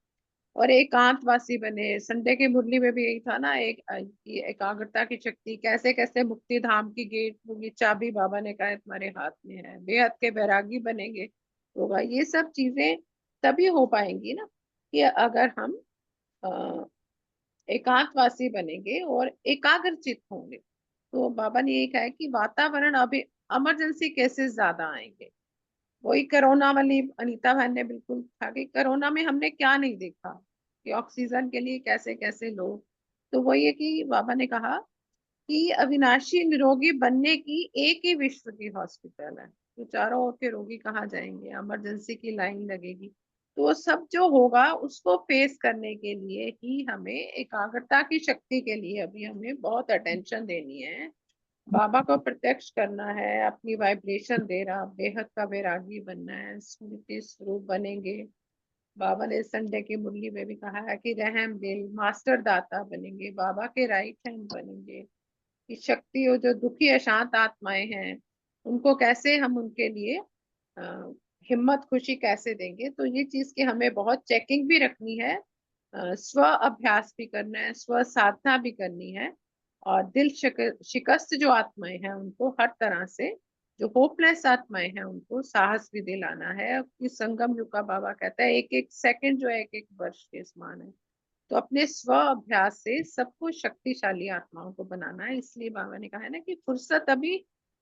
और एकांतवासी बने। संडे की मुरली में भी यही था ना, एकाग्रता की शक्ति, कैसे कैसे मुक्ति धाम की गेट होगी, चाबी बाबा ने कहा है तुम्हारे हाथ में है। बेहद के बैरागी बनेंगे होगा। ये सब चीजें तभी हो पाएंगी ना कि अगर हम अ, एकांतवासी बनेंगे और एकाग्रचित होंगे। तो बाबा ने यही कहा है कि वातावरण अभी इमरजेंसी केसेस ज्यादा आएंगे। वही कोरोना वाली अनीता बहन ने बिल्कुल कहा कि कोरोना में हमने क्या नहीं देखा कि ऑक्सीजन के लिए कैसे कैसे लोग। तो वही है कि बाबा ने कहा कि अविनाशी निरोगी बनने की एक ही विश्व की हॉस्पिटल है। तो चारों ओर के रोगी कहाँ जाएंगे, इमरजेंसी की लाइन लगेगी। तो वो सब जो होगा उसको फेस करने के लिए ही हमें एकाग्रता की शक्ति के लिए अभी हमें बहुत अटेंशन देनी है। बाबा को प्रत्यक्ष करना है, अपनी वाइब्रेशन दे रहा, बेहद का वैरागी बनना है, स्मृति स्वरूप बनेंगे। बाबा ने संडे की मुरली में भी कहा है कि रहम दिल मास्टर दाता बनेंगे, बाबा के राइट हैंड बनेंगे। कि शक्ति और जो दुखी अशांत आत्माएं हैं उनको कैसे हम उनके लिए हिम्मत खुशी कैसे देंगे। तो ये चीज की हमें बहुत चेकिंग भी रखनी है, स्व अभ्यास भी करना है, स्व साधना भी करनी है। और शिकस्त जो आत्माएं हैं उनको हर तरह से, जो होपलेस आत्माएं हैं उनको साहस भी दिलाना है। कि संगम युग का बाबा कहता है एक एक सेकंड जो है एक एक वर्ष के समान है। तो अपने स्व अभ्यास से सबको शक्तिशाली आत्माओं को बनाना है। इसलिए बाबा ने कहा है ना कि फुर्सत अभी,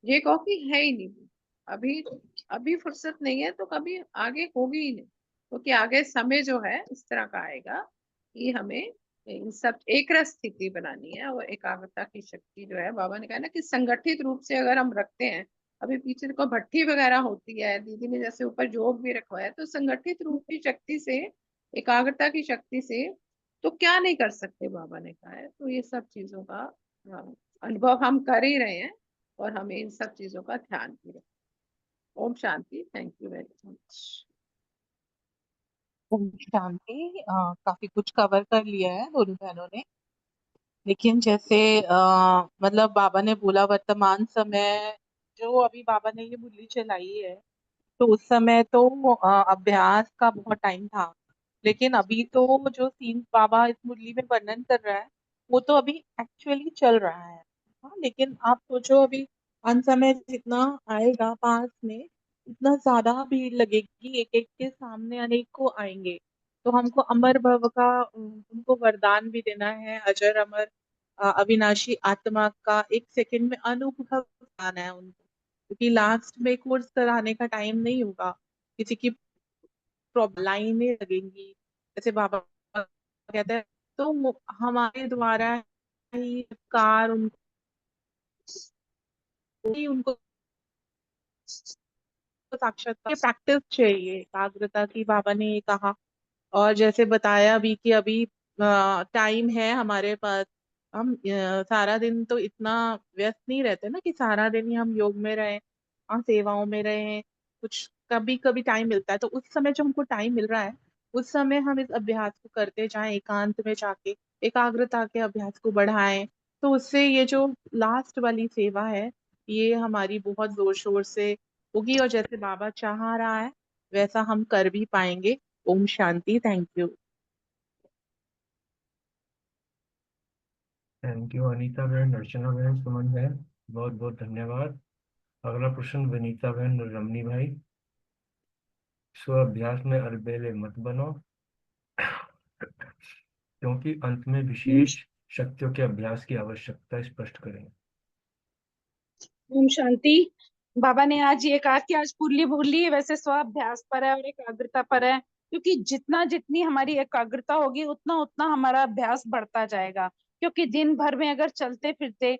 ये कहो कि है ही नहीं, अभी अभी फुर्सत नहीं है तो कभी आगे होगी ही नहीं। क्योंकि आगे समय जो है इस तरह का आएगा कि हमें इन सब एक रस स्थिति बनानी है। और एकाग्रता की शक्ति जो है, बाबा ने कहा ना कि संगठित रूप से अगर हम रखते हैं, अभी पीछे देखो भट्टी वगैरह होती है, दीदी ने जैसे ऊपर जोग भी रखवाया, तो संगठित रूप की शक्ति से, एकाग्रता की शक्ति से तो क्या नहीं कर सकते, बाबा ने कहा है। तो ये सब चीजों का अनुभव हम कर ही रहे हैं, और हमें इन सब चीजों का ध्यान भी रखना। ओम शांति। Thank you very much. ओम शांति। काफी कुछ कवर कर लिया है दोनों बहनों ने। लेकिन जैसे मतलब बाबा ने बोला वर्तमान समय, जो अभी बाबा ने ये मुरली चलाई है, तो उस समय तो अभ्यास का बहुत टाइम था। लेकिन अभी तो जो सीन बाबा इस मुरली में वर्णन कर रहा है, वो तो अभी एक्चुअली चल रहा है। हाँ, लेकिन आप सोचो अभी अंत समय जितना आएगा पास में, इतना ज्यादा भीड़ लगेगी, एक एक के सामने अनेक को आएंगे। तो हमको अमर भव का उनको वरदान भी देना है, अजर अमर अविनाशी आत्मा का एक सेकंड में अनुभव आना है उनको। क्योंकि लास्ट में कोर्स कराने का टाइम नहीं होगा, किसी की लाइनें लगेंगी, जैसे बाबा कहते हैं। तो हमारे द्वारा ही कार उनको साक्षात्कार प्रैक्टिस चाहिए, एकाग्रता की बाबा ने ये कहा। और जैसे बताया भी कि अभी टाइम है हमारे पास, हम सारा दिन तो इतना व्यस्त नहीं रहते ना कि सारा दिन ही हम योग में रहें, सेवाओं में रहें। कुछ कभी कभी टाइम मिलता है, तो उस समय जो हमको टाइम मिल रहा है, उस समय हम इस अभ्यास को करते जाएं, एकांत में जाके एकाग्रता के अभ्यास को बढ़ाएं। तो उससे ये जो लास्ट वाली सेवा है, ये हमारी बहुत जोर शोर से होगी, और जैसे बाबा चाह रहा है वैसा हम कर भी पाएंगे। ओम शांति। Thank you. Thank you Anita बहन, अर्चना बहन, सुमन बहन, बहुत बहुत धन्यवाद। अगला प्रश्न विनीता बहन और रमनी भाई। स्व अभ्यास में अलबेले मत बनो, क्योंकि अंत में विशेष शक्तियों के अभ्यास की आवश्यकता स्पष्ट करें। ओम शांति। बाबा ने आज ये कहा कि आज पुरली भुरली वैसे स्वाभ्यास पर है और एकाग्रता पर है, क्योंकि जितना जितनी हमारी एकाग्रता होगी उतना उतना हमारा अभ्यास बढ़ता जाएगा। क्योंकि दिन भर में अगर चलते फिरते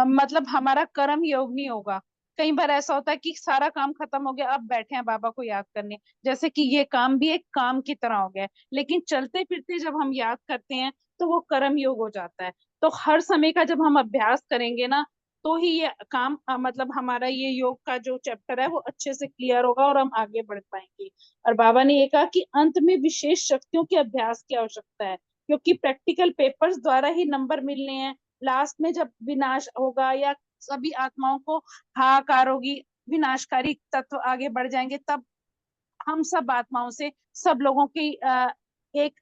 मतलब हमारा कर्म योग नहीं होगा। कई बार ऐसा होता है कि सारा काम खत्म हो गया, अब बैठे हैं बाबा को याद करने, जैसे कि ये काम भी एक काम की तरह हो गया है। लेकिन चलते फिरते जब हम याद करते हैं तो वो कर्म योग हो जाता है। तो हर समय का जब हम अभ्यास करेंगे ना, तो ही ये काम मतलब हमारा ये योग का जो चैप्टर है वो अच्छे से क्लियर होगा और हम आगे बढ़ पाएंगे। और बाबा ने ये कहा कि अंत में विशेष शक्तियों के अभ्यास की आवश्यकता है, क्योंकि प्रैक्टिकल पेपर्स द्वारा ही नंबर मिलने हैं। लास्ट में जब विनाश होगा या सभी आत्माओं को हाहाकार होगी, विनाशकारी तत्व आगे बढ़ जाएंगे, तब हम सब आत्माओं से, सब लोगों की एक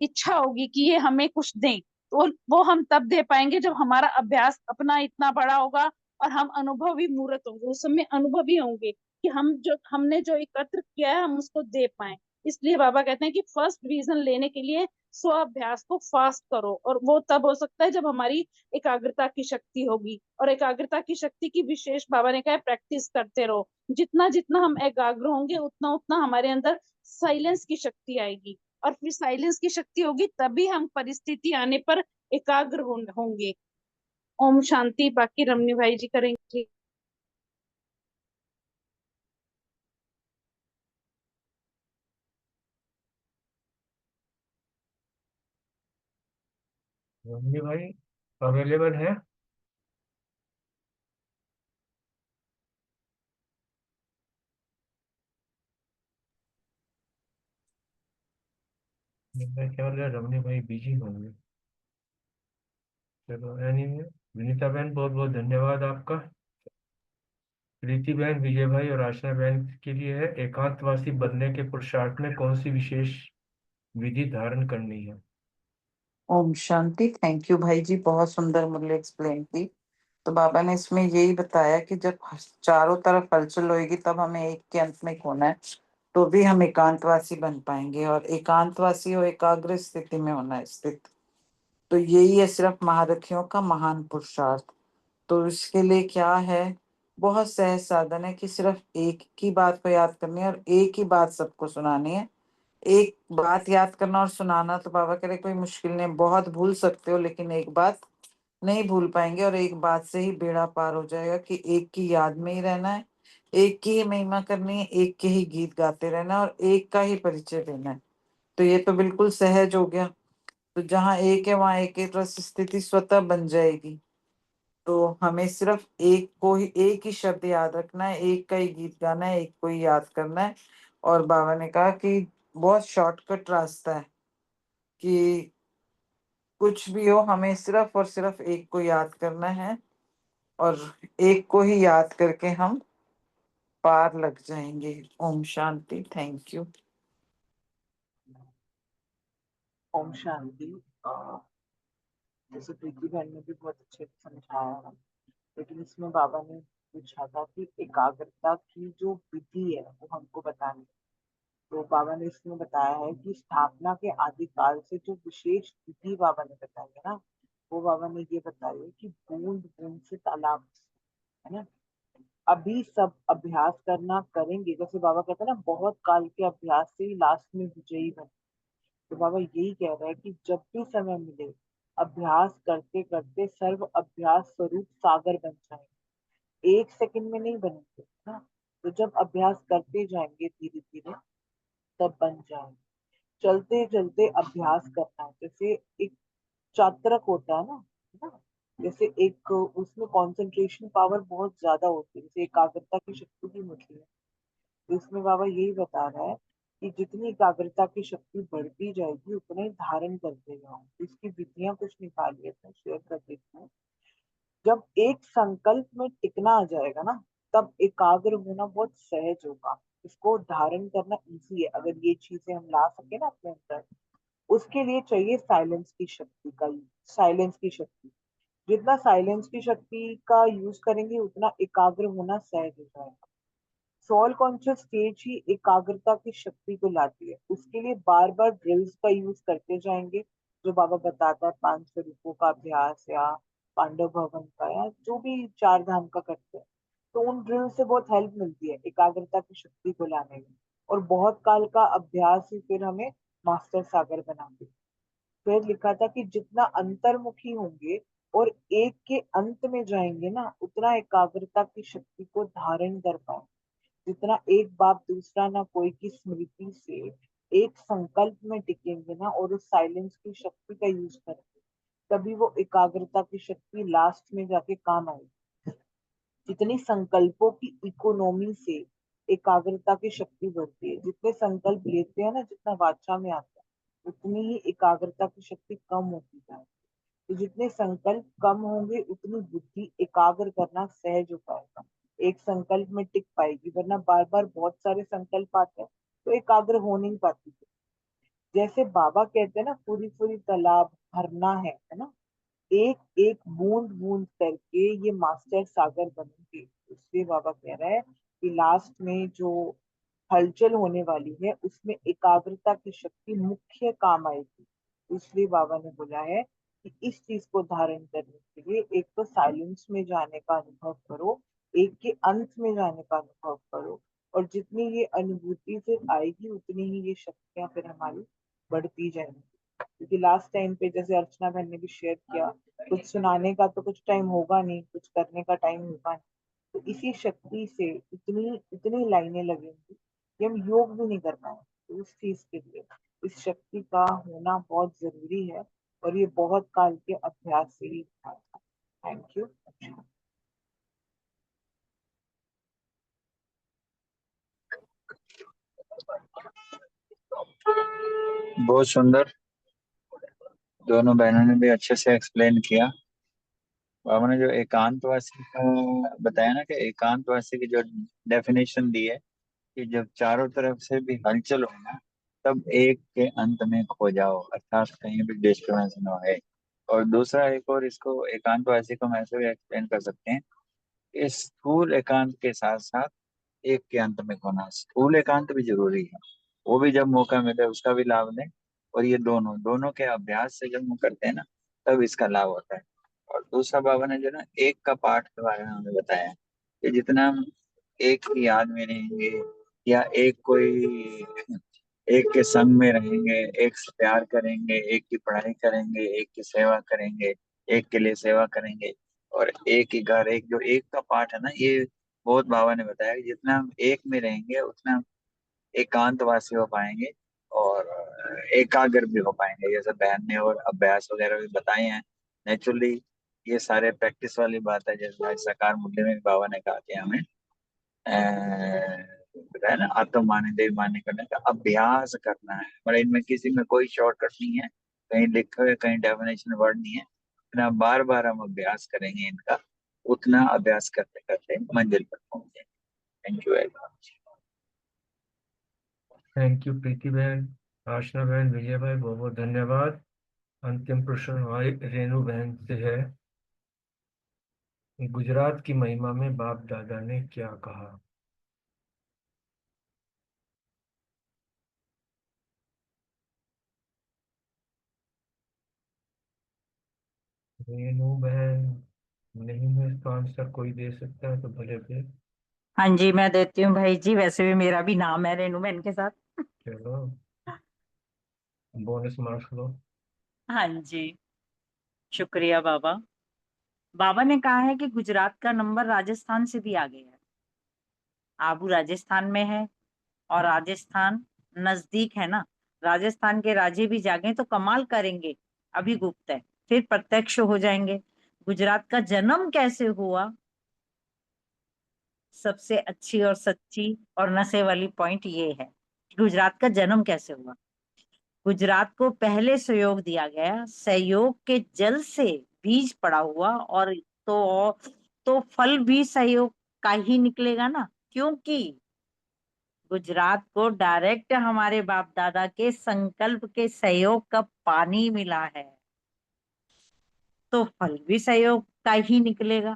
इच्छा होगी कि ये हमें कुछ दें। तो वो हम तब दे पाएंगे जब हमारा अभ्यास अपना इतना बड़ा होगा और हम अनुभवी मूर्त होंगे। उस समय अनुभवी होंगे कि हम जो हमने जो एकत्र किया है हम उसको दे पाए। इसलिए बाबा कहते हैं कि फर्स्ट रीजन लेने के लिए स्व अभ्यास को फास्ट करो, और वो तब हो सकता है जब हमारी एकाग्रता की शक्ति होगी। और एकाग्रता की शक्ति की विशेष बाबा ने कहा प्रैक्टिस करते रहो। जितना जितना हम एकाग्र होंगे उतना उतना हमारे अंदर साइलेंस की शक्ति आएगी, और फिर साइलेंस की शक्ति होगी तभी हम परिस्थिति आने पर एकाग्र होंगे। ओम शांति। बाकी रमनी भाई जी करेंगे। रमनी भाई अवेलेबल है? मेरा ख्याल है रमनी भाई बिजी होंगे। चलो एनीवे, विनीता बहन बहुत बहुत धन्यवाद आपका। प्रीति बहन, विजय भाई और आशना बहन के लिए है, एकांतवासी बनने के पुरुषार्थ में कौन सी विशेष विधि धारण करनी है? ओम शांति। थैंक यू भाई जी, बहुत सुंदर मूल्य एक्सप्लेन की। तो बाबा ने इसमें यही बताया कि जब चारों तरफ हलचल होगी तब हमें एक के अंत में खोना है, तो भी हम एकांतवासी बन पाएंगे। और एकांतवासी और एकाग्र स्थिति में होना है स्थित, तो यही है सिर्फ महारथियों का महान पुरुषार्थ। तो इसके लिए क्या है, बहुत सहज साधन है कि सिर्फ एक की बात को याद करनी है और एक ही बात सबको सुनानी है। एक बात याद करना और सुनाना तो बाबा कह रहे कोई मुश्किल नहीं, बहुत भूल सकते हो लेकिन एक बात नहीं भूल पाएंगे। और एक बात से ही बेड़ा पार हो जाएगा कि एक की याद में ही रहना है, एक की ही महिमा करनी है, एक के ही गीत गाते रहना है और एक का ही परिचय देना है। तो ये तो बिल्कुल सहज हो गया। तो जहाँ एक है वहां एक स्थिति स्वतः बन जाएगी। तो हमें सिर्फ एक ही शब्द याद रखना है, एक का ही गीत गाना है, एक को ही याद करना है। और बाबा ने कहा कि बहुत शॉर्टकट रास्ता है कि कुछ भी हो हमें सिर्फ और सिर्फ एक को याद करना है और एक को ही याद करके हम पार लग जाएंगे। ओम शांति। Thank you. ओम शांति। जैसे प्रीति बहन ने भी बहुत अच्छे से समझाया है, लेकिन इसमें बाबा ने पूछा था कि एकाग्रता की जो विधि है वो हमको बतानी। तो बाबा ने इसमें बताया है कि स्थापना के आदिकाल से जो विशेष विधि बाबा ने बताई है ना, वो बाबा ने ये बताई है कि बूंद बूंद से तालाब, है ना। अभी सब अभ्यास करना करेंगे, जैसे बाबा कहते हैं ना, बहुत काल के अभ्यास से ही लास्ट में विजयी बने। तो बाबा यही कह रहा है कि जब भी समय मिले अभ्यास करते करते सर्व अभ्यास स्वरूप सागर बन जाएंगे। एक सेकंड में नहीं बनेंगे ना। तो जब अभ्यास करते जाएंगे धीरे धीरे तब बन जाएंगे। चलते चलते अभ्यास करना है। जैसे एक चात्रक होता है ना, जैसे एक उसमें कंसंट्रेशन पावर बहुत ज्यादा होती है, जैसे एकाग्रता की शक्ति भी होती है। तो इसमें बाबा यही बता रहा है कि जितनी एकाग्रता की शक्ति बढ़ती जाएगी उतना ही धारण करते जाओ। इसकी विधियां कुछ निकालिए तो शेयर कर देती हूँ। जब एक संकल्प में टिकना आ जाएगा ना, तब एकाग्र होना बहुत सहज होगा। इसको धारण करना इजी है अगर ये चीजें हम ला सके ना अपने अंदर। उसके लिए चाहिए साइलेंस की शक्ति का यूज। साइलेंस की शक्ति, जितना साइलेंस की शक्ति का यूज करेंगे उतना एकाग्र होना सहज हो जाएगा। सोल कॉन्शियस स्टेज ही एकाग्रता की शक्ति को लाती है। उसके लिए बार बार ड्रिल्स का यूज करते जाएंगे, जो बाबा बताता है 5 स्वरूपों का अभ्यास या पांडव भवन का या जो भी 4 धाम का करते हैं। तो उन ड्रिल से बहुत हेल्प मिलती है एकाग्रता की शक्ति को लाने में। और बहुत काल का अभ्यास ही फिर हमें मास्टर सागर बनाते। फिर लिखा था कि जितना अंतर्मुखी होंगे और एक के अंत में जाएंगे ना, उतना एकाग्रता की शक्ति को धारण कर पाएंगे। जितना एक बाप दूसरा ना कोई की स्मृति से एक संकल्प में टिकेंगे ना और उस साइलेंस की शक्ति का यूज करेंगे, तभी वो एकाग्रता की शक्ति लास्ट में जाके काम आएगी। जितनी संकल्पों की इकोनॉमी से एकाग्रता की शक्ति बढ़ती है, जितने संकल्प लेते हैं ना, जितना वाचा में आता है, उतनी ही एकाग्रता की शक्ति कम होती जाएगी। तो जितने संकल्प कम होंगे उतनी बुद्धि एकाग्र करना सहज हो पाएगा, एक संकल्प में टिक पाएगी। वरना बार बार बहुत सारे संकल्प आते हैं तो एकाग्र हो नहीं पाती। जैसे बाबा कहते हैं ना, पूरी पूरी तालाब भरना है ना, एक एक बूंद बूंद करके ये मास्टर सागर बनेंगे। इसलिए बाबा कह रहा है कि लास्ट में जो हलचल होने वाली है उसमें एकाग्रता की शक्ति मुख्य काम आएगी। इसलिए बाबा ने बोला है कि इस चीज को धारण करने के लिए एक तो साइलेंस में जाने का अनुभव करो, एक के अंत में जाने का अनुभव करो। और जितनी ये अनुभूति फिर आएगी उतनी ही ये शक्तियां फिर हमारी बढ़ती जाएंगी। क्योंकि लास्ट टाइम पे जैसे अर्चना बहन ने भी शेयर किया, कुछ सुनाने का तो कुछ टाइम होगा नहीं, कुछ करने का टाइम होगा नहीं। तो इसी शक्ति से इतनी इतनी लाइनें लगेंगी कि हम योग भी नहीं कर पाएंगे। तो उस चीज के लिए इस शक्ति का होना बहुत जरूरी है और ये बहुत काल के अभ्यास से ही था। Thank you. बहुत सुंदर, दोनों बहनों ने भी अच्छे से एक्सप्लेन किया। बाबा ने जो एकांतवासी का बताया ना, कि एकांतवासी की जो डेफिनेशन दी है कि जब चारों तरफ से भी हलचल हो ना, तब एक के अंत में खो जाओ, अर्थात कहीं भी डिस्टर्बेंस ना है। और दूसरा एक और इसको एकांतवासी को हम ऐसे भी एक्सप्लेन कर सकते हैं कि स्थूल एकांत के साथ साथ एक के अंत में खोना, स्थूल एकांत भी जरूरी है, वो भी जब मौका मिले उसका भी लाभ लें। और ये दोनों दोनों के अभ्यास से जब हम करते हैं ना, तब इसका लाभ होता है। और दूसरा बाबा ने जो ना एक का पाठ के बारे में हमें बताया कि जितना हम एक ही याद में रहेंगे, या एक कोई एक के संग में रहेंगे, एक से प्यार करेंगे, एक की पढ़ाई करेंगे, एक की सेवा करेंगे, एक के लिए सेवा करेंगे, और एक ही घर, एक जो एक का पाठ है ना, ये बहुत बाबा ने बताया कि जितना हम एक में रहेंगे उतना हम एकांतवासी हो पाएंगे और एकाग्र भी हो पाएंगे। जैसे बहन ने और अभ्यास वगैरह भी बताए हैं, नेचुरली ये सारे प्रैक्टिस वाली बात है। जैसे आज साकार मुद्दे में भी बाबा ने कहा कि हमें बताया ना, आत्म माने देव माने करने का अभ्यास करना है। मतलब इनमें किसी में कोई शॉर्टकट नहीं है, कहीं लिखे हुए कहीं डेफिनेशन वर्ड नहीं है। इतना बार बार हम अभ्यास करेंगे इनका, उतना अभ्यास करते करते मंजिल पर पहुंचे। Thank you very much. Thank you Preeti बहन, आशना बहन, विजय भाई, बहुत बहुत धन्यवाद। अंतिम प्रश्न हमारी रेणु बहन से है। गुजरात की महिमा में बाप दादा ने क्या कहा? रेणु बहन नहीं है, इसका आंसर कोई दे सकता है तो भले दे। हाँ जी, मैं देती हूँ भाई जी, वैसे भी मेरा भी नाम है रेणु बहन के साथ। चलो बोनस मार्क्स लो। हाँ जी, शुक्रिया बाबा। बाबा ने कहा है कि गुजरात का नंबर राजस्थान से भी आगे है। आबू राजस्थान में है और राजस्थान नजदीक है ना। राजस्थान के राजे भी जागे तो कमाल करेंगे। अभी गुप्त है, फिर प्रत्यक्ष हो जाएंगे। गुजरात का जन्म कैसे हुआ, सबसे अच्छी और सच्ची और नशे वाली पॉइंट ये है कि गुजरात का जन्म कैसे हुआ। गुजरात को पहले सहयोग दिया गया, सहयोग के जल से बीज पड़ा हुआ, और तो फल भी सहयोग का ही निकलेगा ना, क्योंकि गुजरात को डायरेक्ट हमारे बाप दादा के संकल्प के सहयोग का पानी मिला है, तो फल भी सहयोग का ही निकलेगा।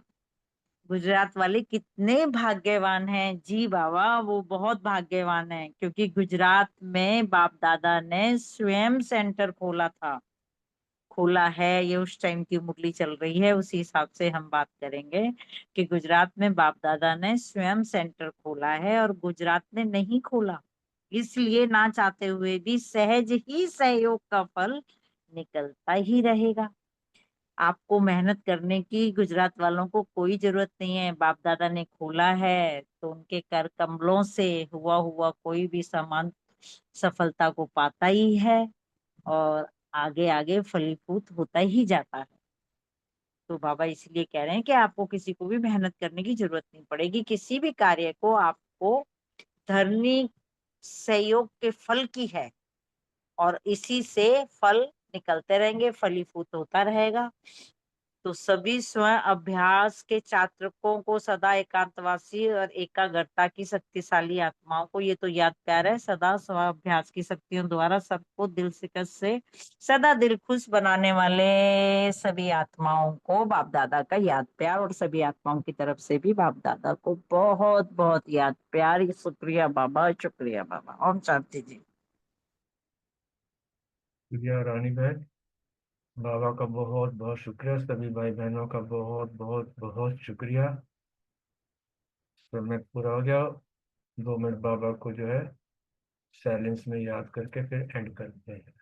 गुजरात वाले कितने भाग्यवान हैं जी बाबा, वो बहुत भाग्यवान हैं, क्योंकि गुजरात में बाप दादा ने स्वयं सेंटर खोला था। खोला है, ये उस टाइम की मुरली चल रही है, उसी हिसाब से हम बात करेंगे कि गुजरात में बाप दादा ने स्वयं सेंटर खोला है, और गुजरात ने नहीं खोला, इसलिए ना चाहते हुए भी सहज ही सहयोग का फल निकलता ही रहेगा। आपको मेहनत करने की गुजरात वालों को कोई जरूरत नहीं है। बाप दादा ने खोला है तो उनके कर कमलों से हुआ हुआ कोई भी सामान सफलता को पाता ही है, और आगे आगे फलीभूत होता ही जाता है। तो बाबा इसलिए कह रहे हैं कि आपको किसी को भी मेहनत करने की जरूरत नहीं पड़ेगी। किसी भी कार्य को आपको धरनी सहयोग के फल की है, और इसी से फल निकलते रहेंगे, फलीभूत होता रहेगा। तो सभी स्वयं अभ्यास के चात्रकों को सदा एकांतवासी और एकाग्रता की शक्तिशाली आत्माओं को, ये तो याद प्यार है, सदा स्वयं अभ्यास की शक्तियों द्वारा सबको दिल शिकस्त से सदा दिल खुश बनाने वाले सभी आत्माओं को बाप दादा का याद प्यार, और सभी आत्माओं की तरफ से भी बाप दादा को बहुत बहुत याद प्यार। शुक्रिया बाबा, शुक्रिया बाबा। ओम शांति जी। शुक्रिया रानी बहन, बाबा का बहुत बहुत शुक्रिया, सभी भाई बहनों का बहुत बहुत बहुत शुक्रिया। समय पूरा हो गया। 2 मिनट बाबा को जो है साइलेंस में याद करके फिर एंड करते हैं।